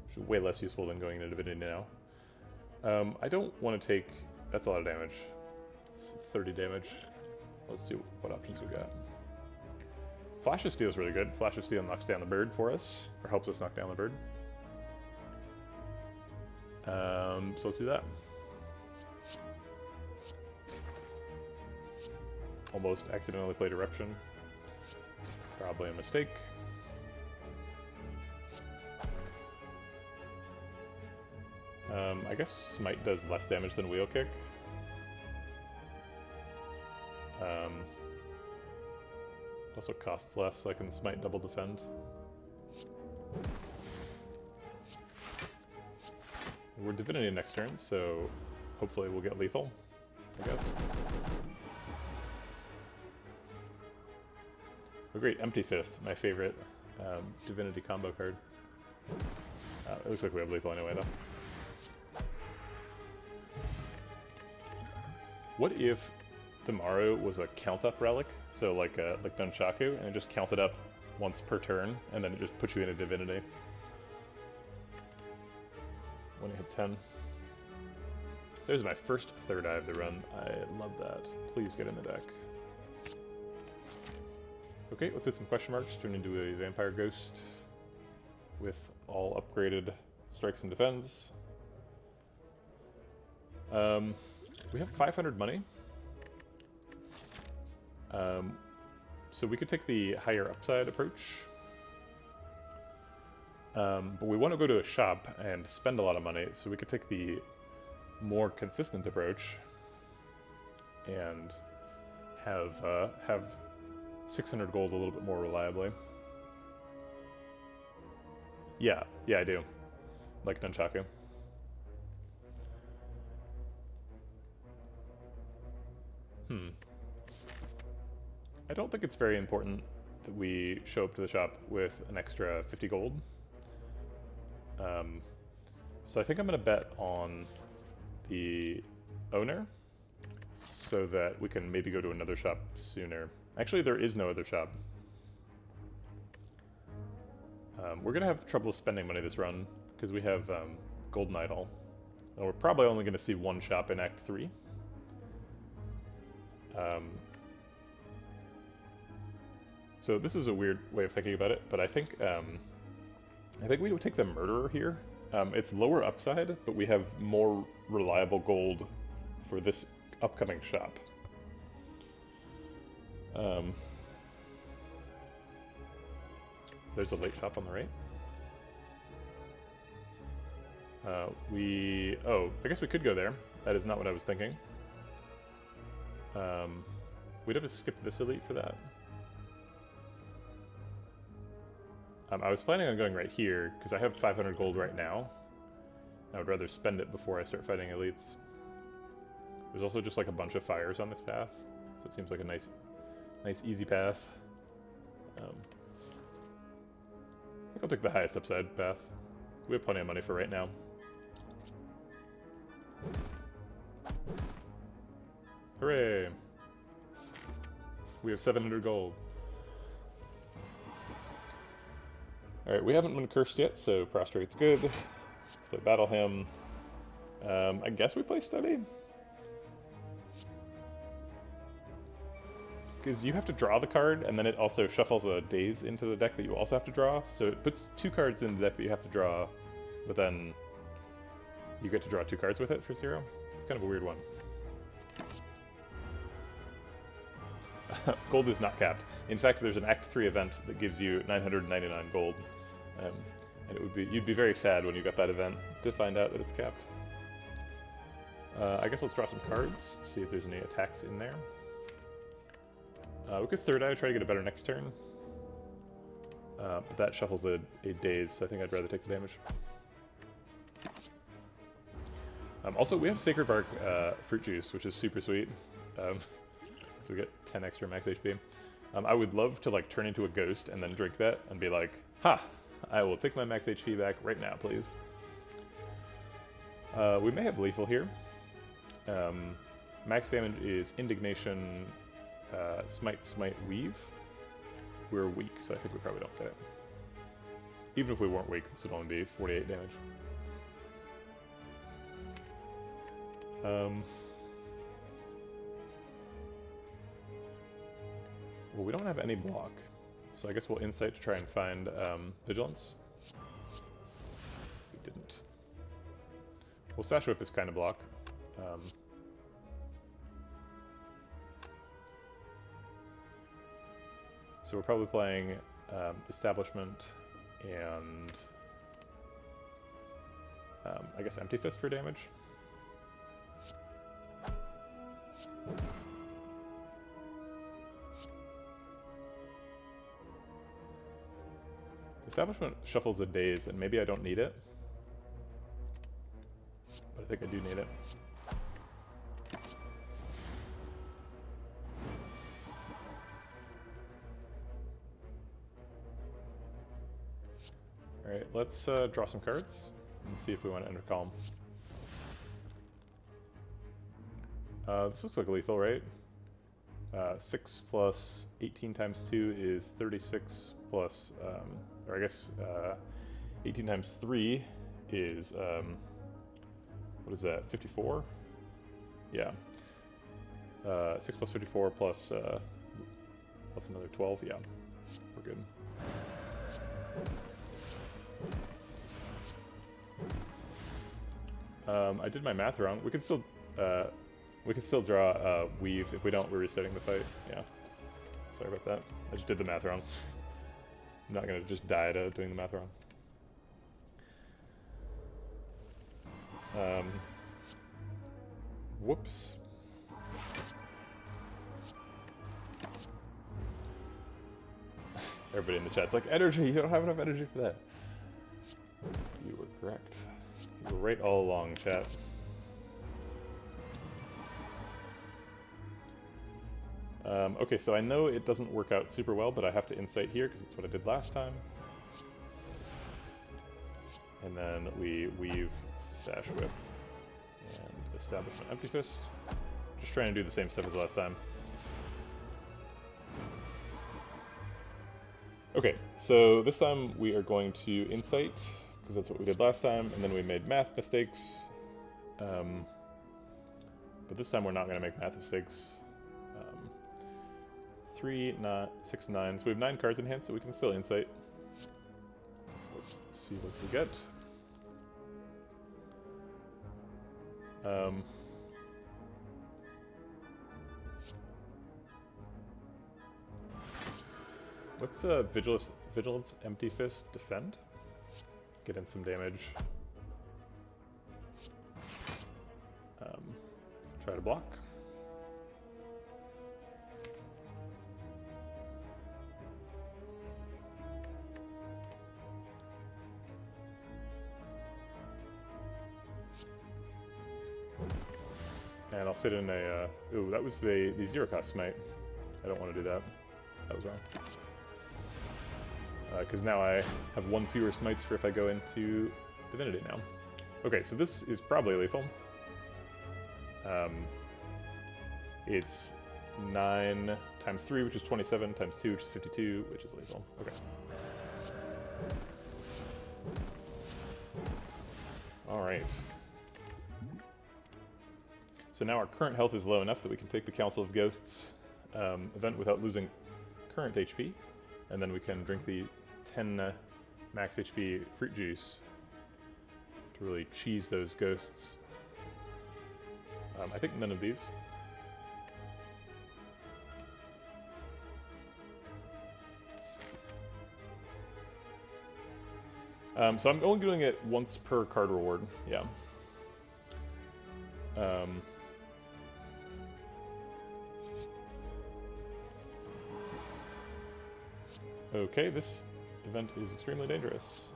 Which is way less useful than going into Divinity now. I don't want to take... That's a lot of damage. It's 30 damage. Let's see what options we got. Flash of Steel is really good. Flash of Steel knocks down the bird for us, or helps us knock down the bird. So let's do that. Almost accidentally played Eruption. Probably a mistake. I guess Smite does less damage than Wheel Kick. Also costs less, so I can Smite double defend. We're Divinity next turn, so hopefully we'll get lethal, I guess. Oh great, Empty Fist, my favorite Divinity combo card. It looks like we have lethal anyway, though. What if Tomorrow was a count-up relic, so like Nunchaku, and it just counted up once per turn, and then it just puts you into Divinity when you hit 10. There's my first third eye of the run. I love that. Please get in the deck. Okay, let's hit some question marks. Turn into a Vampire Ghost with all upgraded strikes and defends. We have 500 money. So we could take the higher upside approach. But we want to go to a shop and spend a lot of money, so we could take the more consistent approach and have 600 gold a little bit more reliably. Yeah, I do. Like Nunchaku. I don't think it's very important that we show up to the shop with an extra 50 gold. So I think I'm going to bet on the owner so that we can maybe go to another shop sooner. Actually, there is no other shop. We're going to have trouble spending money this run, because we have Golden Idol. And we're probably only going to see one shop in Act 3. So this is a weird way of thinking about it, but I think we would take the Murderer here. It's lower upside, but we have more reliable gold for this upcoming shop. There's a late shop on the right. I guess we could go there. That is not what I was thinking. We'd have to skip this elite for that. I was planning on going right here, because I have 500 gold right now. I would rather spend it before I start fighting elites. There's also just like a bunch of fires on this path, so it seems like a nice easy path. I think I'll take the highest upside path. We have plenty of money for right now. Hooray! We have 700 gold. Alright, we haven't been cursed yet, so prostrate's good. Let's play Battle Hymn. I guess we play Study? Because you have to draw the card, and then it also shuffles a Daze into the deck that you also have to draw. So it puts 2 cards in the deck that you have to draw, but then you get to draw 2 cards with it for 0. It's kind of a weird one. Gold is not capped. In fact, there's an Act 3 event that gives you 999 gold. And you'd be very sad when you got that event to find out that it's capped. I guess let's draw some cards, see if there's any attacks in there. We could Third Eye, try to get a better next turn. But that shuffles a Daze, so I think I'd rather take the damage. Also, we have Sacred Bark Fruit Juice, which is super sweet. So we get 10 extra max HP. I would love to like turn into a ghost and then drink that and be like, ha! I will take my max HP back right now, please. We may have lethal here. Max damage is Indignation, Smite, Weave. We're weak, so I think we probably don't get it. Even if we weren't weak, this would only be 48 damage. Well, we don't have any block, so I guess we'll Insight to try and find Vigilance. We didn't. Well, Sash Whip is kind of block. So we're probably playing Establishment and I guess Empty Fist for damage. Establishment shuffles a Daze, and maybe I don't need it. But I think I do need it. Alright, let's draw some cards and see if we want to enter Calm. This looks like lethal, right? 6 plus 18 times 2 is 36 plus, or I guess 18 times 3 is, what is that, 54? Yeah. 6 plus 54 plus, plus another 12, yeah. We're good. I did my math wrong. We can still draw Weave. If we don't, we're resetting the fight. Yeah. Sorry about that. I just did the math wrong. I'm not gonna just die to doing the math wrong. Whoops. Everybody in the chat's like, energy, you don't have enough energy for that. You were correct. You were right all along, chat. Okay, so I know it doesn't work out super well, but I have to Insight here because it's what I did last time. And then we Weave, Sash Whip, and establish an Empty Fist. Just trying to do the same stuff as last time. Okay, so this time we are going to Insight, because that's what we did last time, and then we made math mistakes. But this time we're not going to make math mistakes. 6, 9. So we have 9 cards in hand, so we can still Insight. So let's see what we get. Let's Vigilance, Empty Fist, Defend. Get in some damage. Try to block. And I'll fit in a, ooh, that was the 0-cost smite. I don't want to do that. That was wrong. Because now I have 1 fewer smites for if I go into Divinity now. Okay, so this is probably lethal. It's 9 times 3, which is 27, times 2, which is 52, which is lethal. Okay. Alright. So now our current health is low enough that we can take the Council of Ghosts event without losing current HP, and then we can drink the 10 max HP fruit juice to really cheese those ghosts. I think none of these. So I'm only doing it once per card reward, yeah. Okay, this event is extremely dangerous.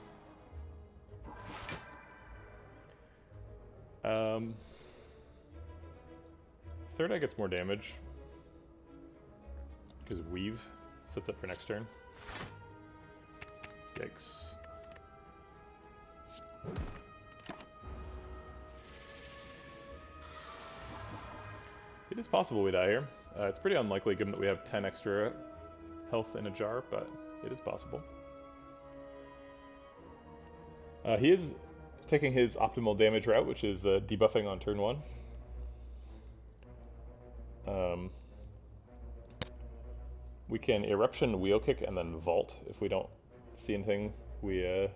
Third eye gets more damage because of Weave. Sets up for next turn. Yikes. It is possible we die here. It's pretty unlikely given that we have 10 extra health in a jar, but it is possible. He is taking his optimal damage route, which is debuffing on turn 1. We can Eruption, Wheel Kick, and then Vault if we don't see anything we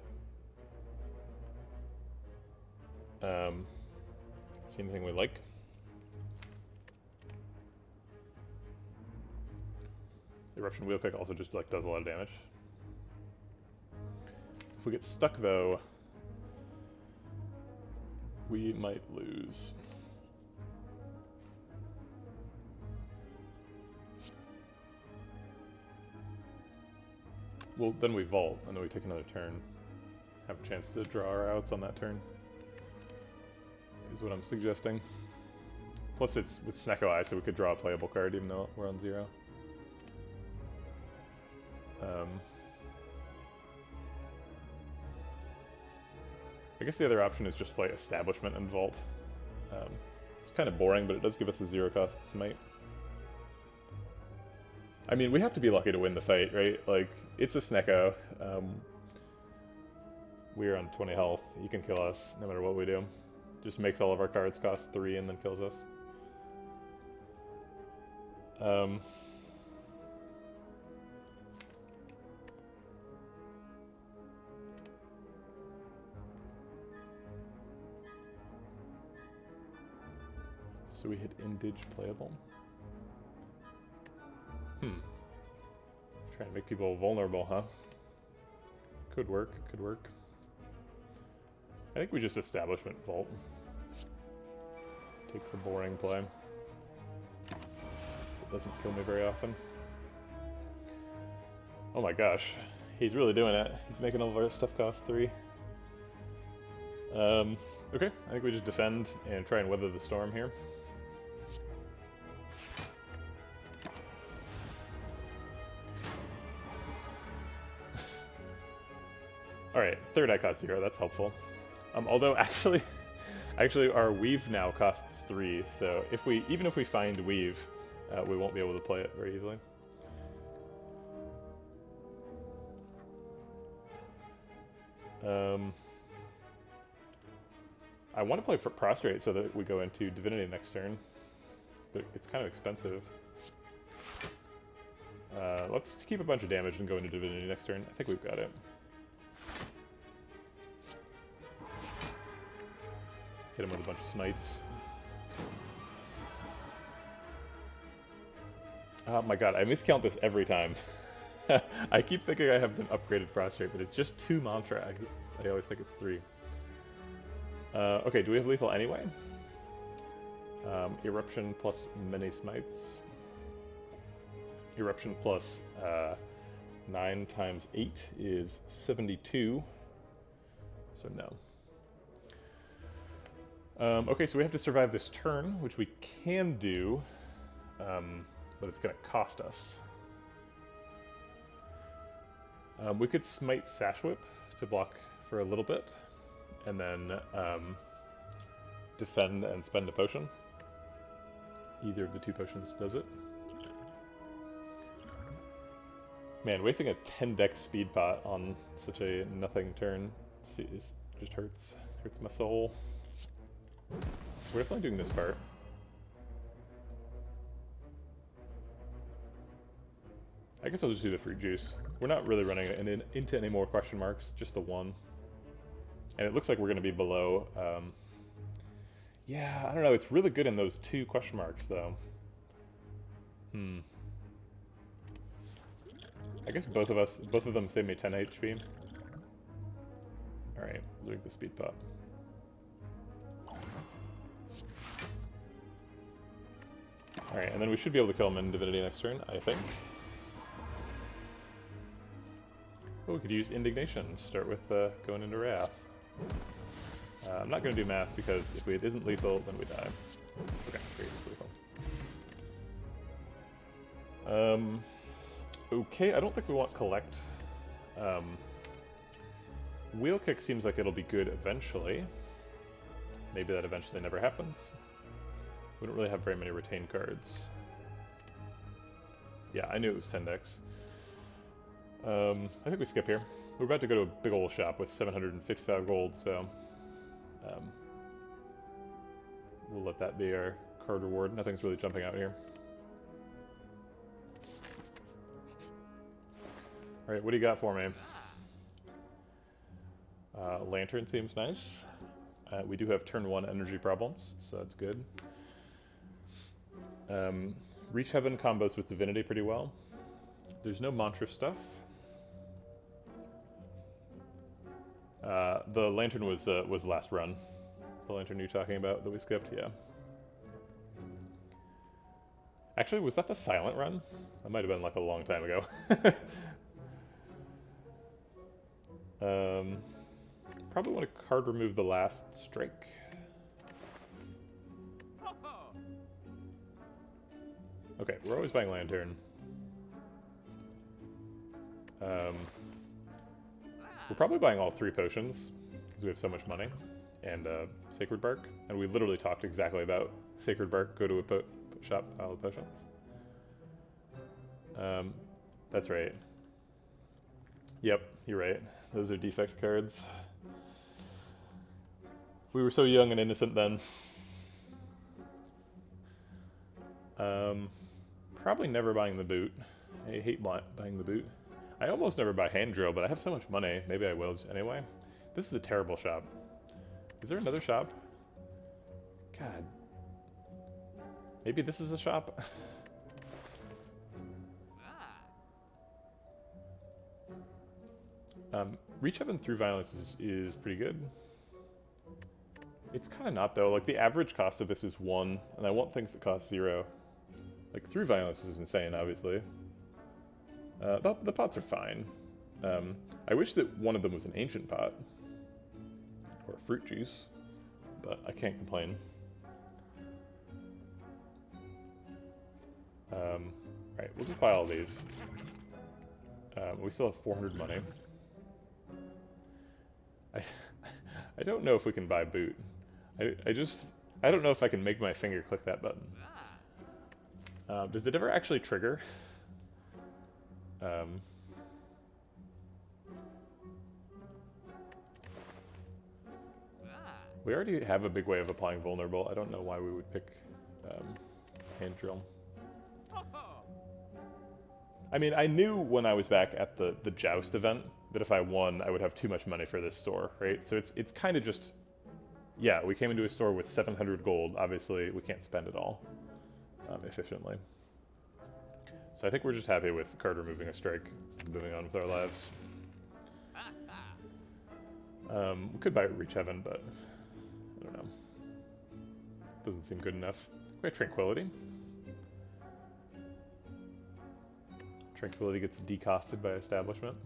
like. Eruption, Wheel Kick also just like does a lot of damage. If we get stuck though, we might lose. Well, then we vault, and then we take another turn. Have a chance to draw our outs on that turn. Is what I'm suggesting. Plus it's with Snecko Eye, so we could draw a playable card even though we're on 0. I guess the other option is just play Establishment and Vault. It's kind of boring, but it does give us a 0-cost smite. I mean, we have to be lucky to win the fight, right? Like, it's a Snecko. We're on 20 health. He can kill us no matter what we do. Just makes all of our cards cost 3 and then kills us. So we hit Indige playable. Trying to make people vulnerable, huh? Could work, could work. I think we just Establishment Vault. Take the boring play. It doesn't kill me very often. Oh my gosh. He's really doing it. He's making all of our stuff cost 3. Okay, I think we just defend and try and weather the storm here. Alright, third eye costs 0, that's helpful. Although actually our Weave now costs 3, so even if we find Weave, we won't be able to play it very easily. I want to play for Prostrate so that we go into Divinity next turn, but it's kind of expensive. Let's keep a bunch of damage and go into Divinity next turn. I think we've got it. Hit him with a bunch of smites. Oh my god, I miscount this every time. I keep thinking I have an upgraded Prostrate, but it's just 2 Mantra. I always think it's 3. Okay, do we have lethal anyway? Eruption plus many smites. Eruption plus 9 times 8 is 72. So no. Okay, so we have to survive this turn, which we can do, but it's going to cost us. We could smite Sash Whip to block for a little bit, and then defend and spend a potion. Either of the 2 potions does it. Man, wasting a 10 dex speed pot on such a nothing turn just hurts my soul. We're definitely doing this part. I guess I'll just do the fruit juice. We're not really running into any more question marks, just the 1. And it looks like we're going to be below. Yeah, I don't know. It's really good in those 2 question marks, though. I guess both of them save me 10 HP. Alright, we'll drink the speed pot. Alright, and then we should be able to kill him in Divinity next turn, I think. Oh, we could use Indignation. Start with going into Wrath. I'm not going to do math because if it isn't lethal, then we die. Okay, great, it's lethal. Okay, I don't think we want Collect. Wheel Kick seems like it'll be good eventually. Maybe that eventually never happens. We don't really have very many retained cards. Yeah, I knew it was 10 decks. I think we skip here. We're about to go to a big old shop with 755 gold, so we'll let that be our card reward. Nothing's really jumping out here. Alright, what do you got for me? Lantern seems nice. We do have turn 1 energy problems, so that's good. Reach Heaven combos with Divinity pretty well. There's no mantra stuff. The Lantern was last run. The Lantern you're talking about that we skipped, yeah. Actually, was that the silent run? That might have been like a long time ago. Probably want to card remove the last strike. Okay, we're always buying Lantern. We're probably buying all 3 potions, because we have so much money, and Sacred Bark. And we literally talked exactly about Sacred Bark, go to a shop, pile of potions. That's right. Yep, you're right. Those are defect cards. We were so young and innocent then. Probably never buying the boot. I hate buying the boot. I almost never buy hand drill, but I have so much money. Maybe I will anyway. This is a terrible shop. Is there another shop? God. Maybe this is a shop? Reach Heaven through Violence is pretty good. It's kind of not, though. Like, the average cost of this is 1, and I want things that cost 0. Like, through Violence is insane, obviously. The pots are fine. I wish that one of them was an ancient pot. Or fruit juice. But I can't complain. Alright, we'll just buy all these. We still have 400 money. I don't know if we can buy boot. I don't know if I can make my finger click that button. Does it ever actually trigger? We already have a big way of applying vulnerable. I don't know why we would pick hand drill. I mean, I knew when I was back at the Joust event that if I won, I would have too much money for this store, right? So it's kind of just, yeah, we came into a store with 700 gold. Obviously, we can't spend it all efficiently. So I think we're just happy with card removing a strike and moving on with our lives. We could buy Reach Heaven, but I don't know. Doesn't seem good enough. We have Tranquility. Tranquility gets decosted by Establishment.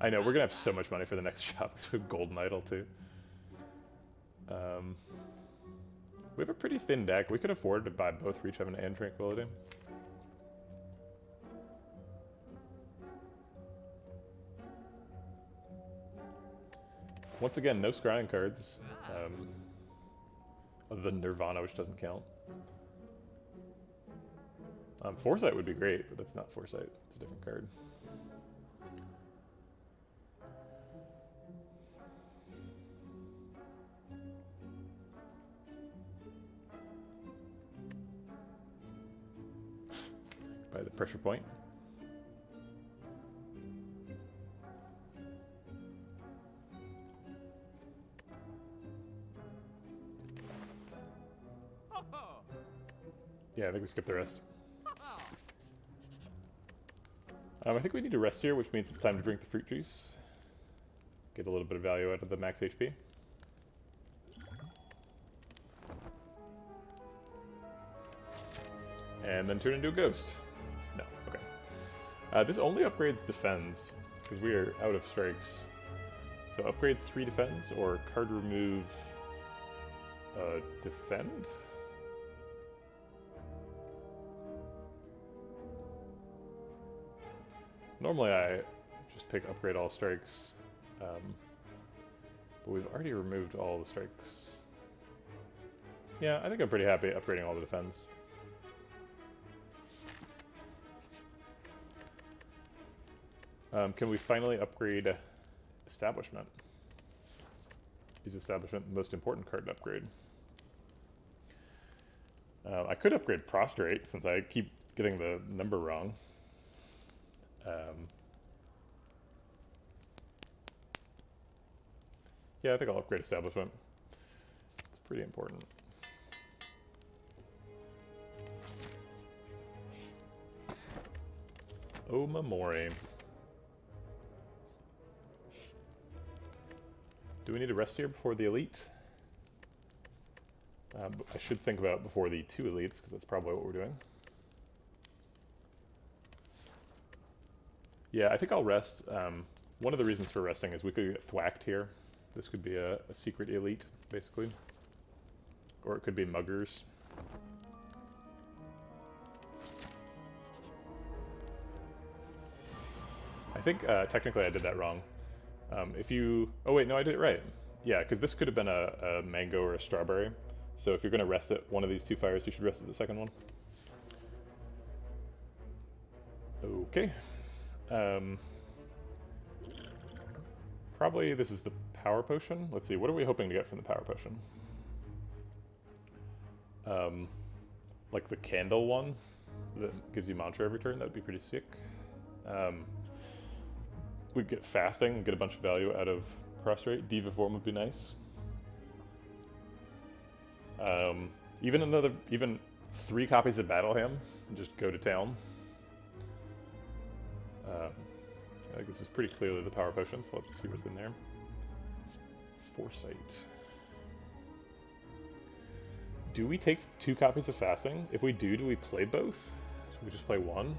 I know, we're gonna have so much money for the next shop because we have Golden Idol too. We have a pretty thin deck. We could afford to buy both Reach Heaven and Tranquility. Once again, no scrying cards. Other than Nirvana, which doesn't count. Foresight would be great, but that's not Foresight. It's a different card. By the pressure point. Yeah, I think we skipped the rest. I think we need to rest here, which means it's time to drink the fruit juice. Get a little bit of value out of the max HP. And then turn into a ghost. No, okay. This only upgrades defends, because we are out of strikes. So upgrade 3 defends, or card remove defend? Normally I just pick upgrade all strikes, but we've already removed all the strikes. Yeah, I think I'm pretty happy upgrading all the defends. Can we finally upgrade Establishment? Is Establishment the most important card to upgrade? I could upgrade Prostrate, since I keep getting the number wrong. Yeah, I think I'll upgrade Establishment. It's pretty important. Oh, Mamori. Do we need to rest here before the elite? I should think about before the 2 elites, because that's probably what we're doing. Yeah, I think I'll rest. One of the reasons for resting is we could get thwacked here. This could be a secret elite, basically. Or it could be muggers. I think technically I did that wrong. If you... Oh wait, no, I did it right. Yeah, because this could have been a mango or a strawberry. So if you're going to rest at one of these 2 fires, you should rest at the second one. Okay. Probably this is the power potion. Let's see, what are we hoping to get from the power potion? Like the candle one that gives you mantra every turn, that would be pretty sick. We'd get fasting and get a bunch of value out of prostrate. Diva form would be nice. Even 3 copies of Battleham and just go to town. I think this is pretty clearly the power potion, so let's see what's in there. Foresight. Do we take 2 copies of fasting? If we do we play both? Should we just play 1?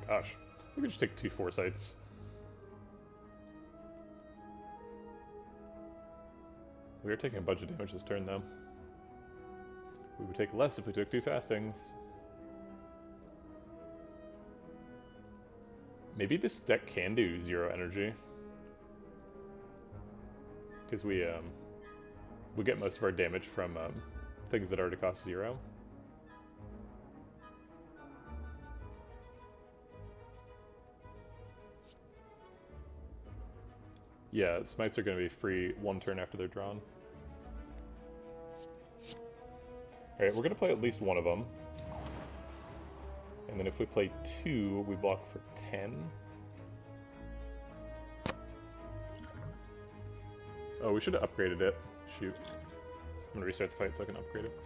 Gosh, we could just take 2 foresights. We are taking a bunch of damage this turn, though. We would take less if we took 2 fastings. Maybe this deck can do 0 energy. Because we get most of our damage from things that already cost 0. Yeah, smites are going to be free 1 turn after they're drawn. Alright, we're going to play at least one of them. And then if we play 2, we block for 10. Oh, we should have upgraded it. Shoot. I'm going to restart the fight so I can upgrade it.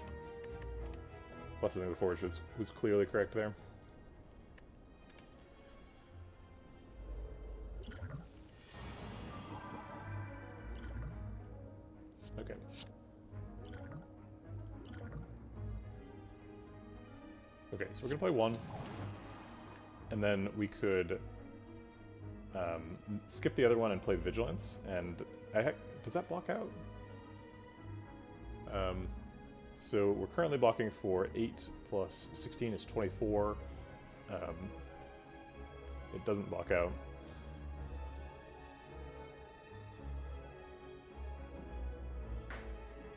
Plus, I think the forge was clearly correct there. Okay. Okay, so we're gonna play 1, and then we could skip the other one and play Vigilance, and does that block out? So we're currently blocking for 8 plus 16 is 24. It doesn't block out.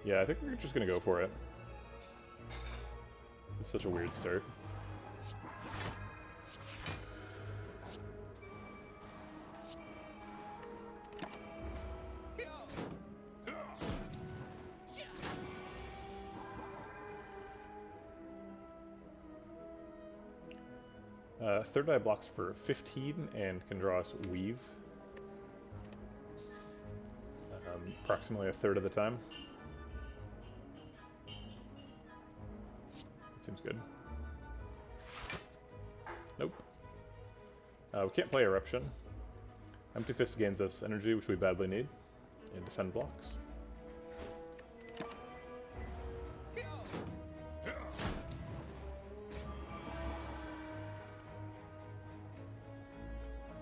Yeah, I think we're just gonna go for it. It's such a weird start. Third eye blocks for 15 and can draw us Weave. Approximately a third of the time. Seems good. Nope. We can't play Eruption. Empty Fist gains us energy, which we badly need, and defend blocks.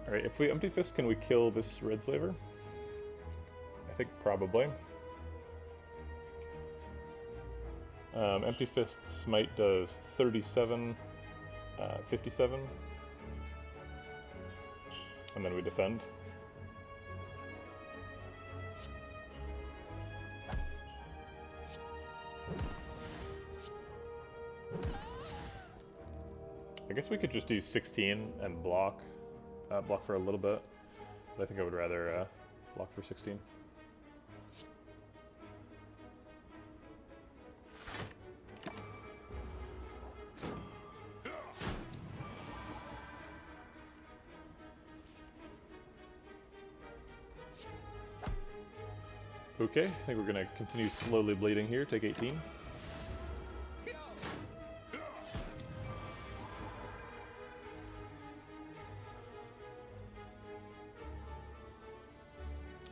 Alright, if we Empty Fist, can we kill this Red Slaver? I think probably. Empty Fist Smite does 37, 57, and then we defend. I guess we could just do 16 and block for a little bit, but I think I would rather block for 16. Okay, I think we're gonna continue slowly bleeding here, take 18.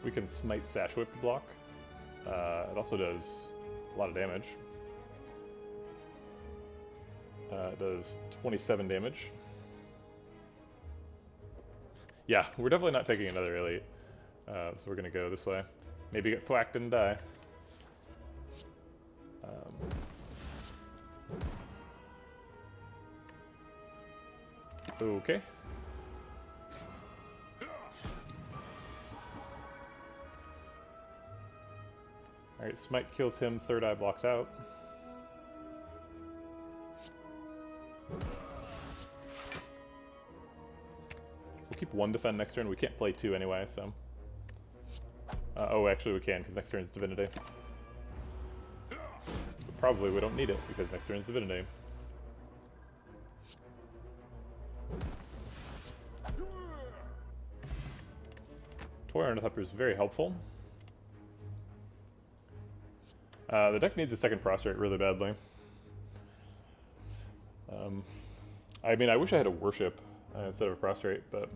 We can smite Sash Whip to block. It also does a lot of damage. It does 27 damage. Yeah, we're definitely not taking another elite. So we're gonna go this way. Maybe get thwacked and die. Okay. Alright, Smite kills him, Third Eye blocks out. We'll keep 1 defend next turn. We can't play 2 anyway, so... oh, actually we can, because next turn is Divinity. But probably we don't need it, because next turn is Divinity. Toy Ornithopter is very helpful. The deck needs a second Prostrate really badly. I mean, I wish I had a Worship instead of a Prostrate, but...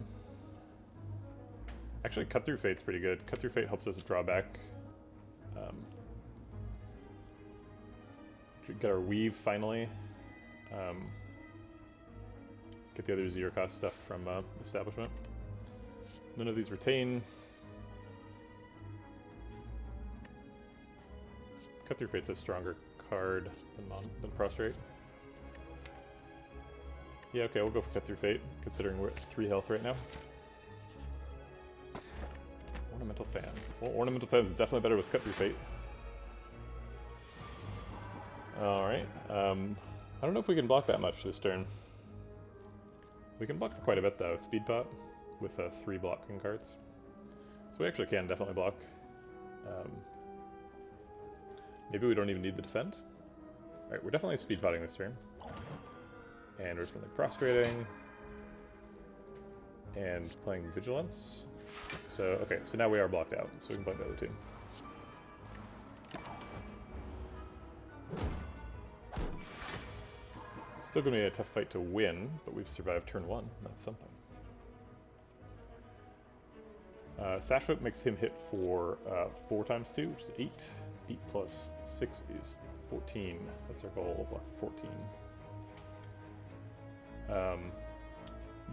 Actually, Cut Through Fate's pretty good. Cut Through Fate helps us draw back. Get our Weave, finally. Get the other 0-cost stuff from Establishment. None of these retain. Cut Through Fate's a stronger card than Prostrate. Yeah, okay, we'll go for Cut Through Fate, considering we're at 3 health right now. Ornamental Fan. Well, Ornamental Fan is definitely better with Cut Through Fate. Alright, I don't know if we can block that much this turn. We can block for quite a bit though, Speed Pot, with 3 blocking cards. So we actually can definitely block. Maybe we don't even need the defend. Alright, we're definitely Speed Potting this turn. And we're just gonna Prostrating. And playing Vigilance. So, okay, so now we are blocked out, so we can play the other two. Still gonna be a tough fight to win, but we've survived turn 1. That's something. Sash Whip makes him hit for 4 times 2, which is 8. 8 plus 6 is 14. That's our goal, block for 14.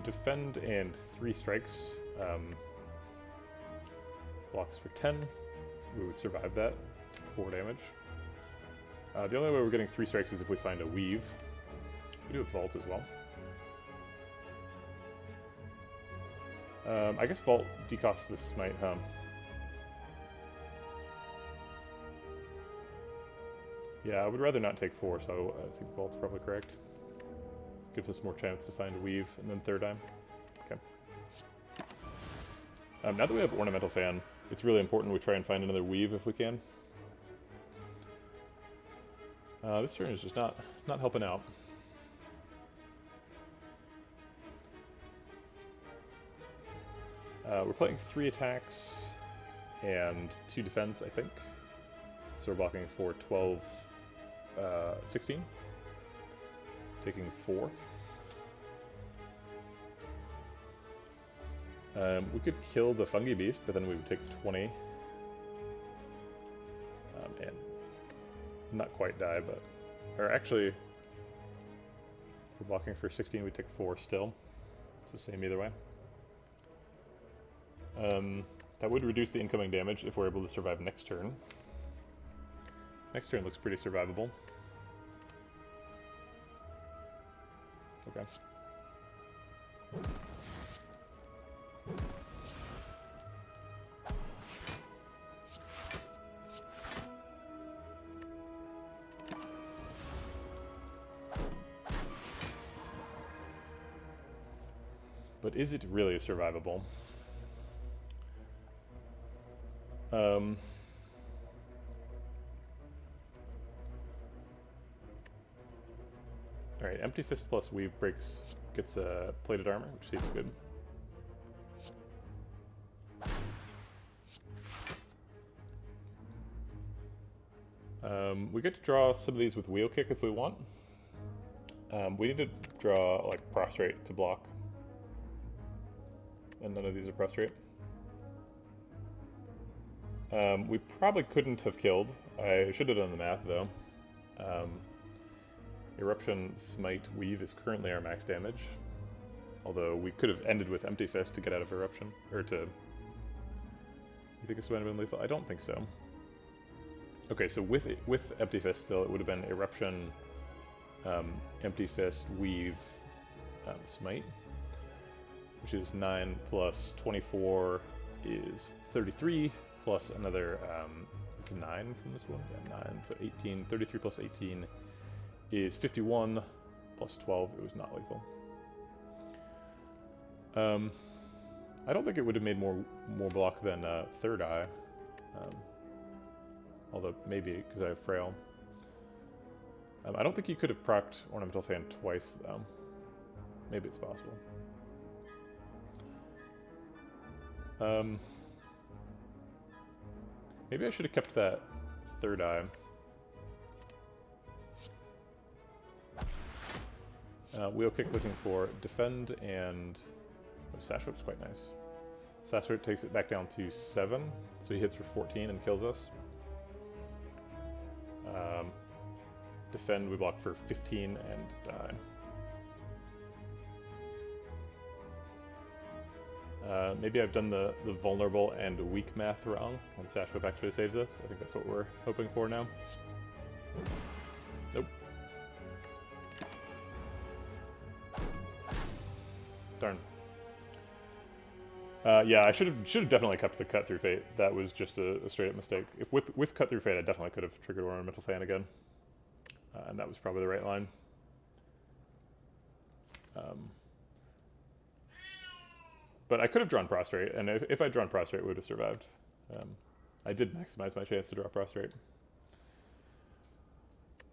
Defend and 3 strikes blocks for 10. We would survive that. 4 damage. The only way we're getting 3 strikes is if we find a Weave. We do have Vault as well. I guess Vault decosts the Smite, huh? Yeah, I would rather not take 4, so I think Vault's probably correct. Gives us more chance to find a Weave, and then third eye. Okay. Now that we have Ornamental Fan, it's really important we try and find another Weave if we can. This turn is just not helping out. We're playing 3 attacks and 2 defense, I think. So we're blocking for 12, 16. Taking 4. We could kill the Fungi Beast, but then we would take 20. And not quite die, but... Or actually, we're blocking for 16, we take 4 still. It's the same either way. That would reduce the incoming damage if we're able to survive next turn. Next turn looks pretty survivable. Okay. But is it really survivable? Alright, Empty Fist plus Weave gets Plated Armor, which seems good. We get to draw some of these with Wheel Kick if we want. We need to draw, like, Prostrate to block. And none of these are Prostrate. We probably couldn't have killed. I should have done the math, though. Eruption, Smite, Weave is currently our max damage. Although we could have ended with Empty Fist to get out of Eruption. Or to... You think this would have been lethal? I don't think so. Okay, so with Empty Fist still, it would have been Eruption, Empty Fist, Weave, Smite. Which is 9 plus 24 is 33, plus another, it's 9 from this one? Yeah, 9, so 18, 33 plus 18 is 51, plus 12, it was not lethal. I don't think it would have made more block than Third Eye. Although, maybe, because I have Frail. I don't think you could have procced Ornamental Fan twice, though. Maybe it's possible. Maybe I should have kept that Third Eye. Wheel Kick looking for Defend and... Oh, Sash Whip's quite nice. Sash Whip takes it back down to 7, so he hits for 14 and kills us. Defend, we block for 15 and die. Maybe I've done the vulnerable and weak math wrong, and Sash Whip actually saves us. I think that's what we're hoping for now. Nope. Darn. Yeah, I should have definitely kept the cut through fate. That was just a straight up mistake. If with cut through fate, I definitely could have triggered ornamental fan again, and that was probably the right line. But I could have drawn prostrate, and if I'd drawn prostrate, we would have survived. I did maximize my chance to draw prostrate.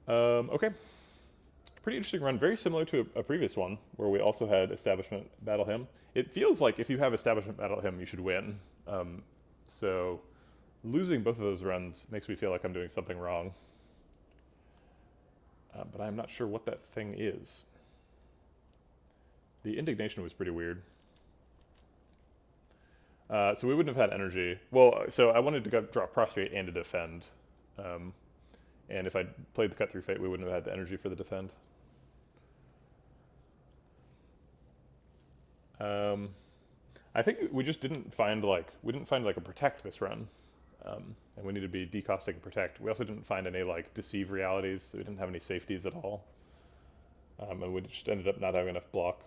Okay. Pretty interesting run, very similar to a previous one where we also had Establishment Battle Hymn. It feels like if you have Establishment Battle Hymn, you should win. So losing both of those runs makes me feel like I'm doing something wrong. But I'm not sure what that thing is. The Indignation was pretty weird. So we wouldn't have had energy. Well, so I wanted to draw Prostrate and to defend. And if I'd played the Cut Through Fate, we wouldn't have had the energy for the defend. I think we just didn't find like a protect this run, and we needed to be decosting and protect. We also didn't find any like deceive realities. So we didn't have any safeties at all, and we just ended up not having enough block.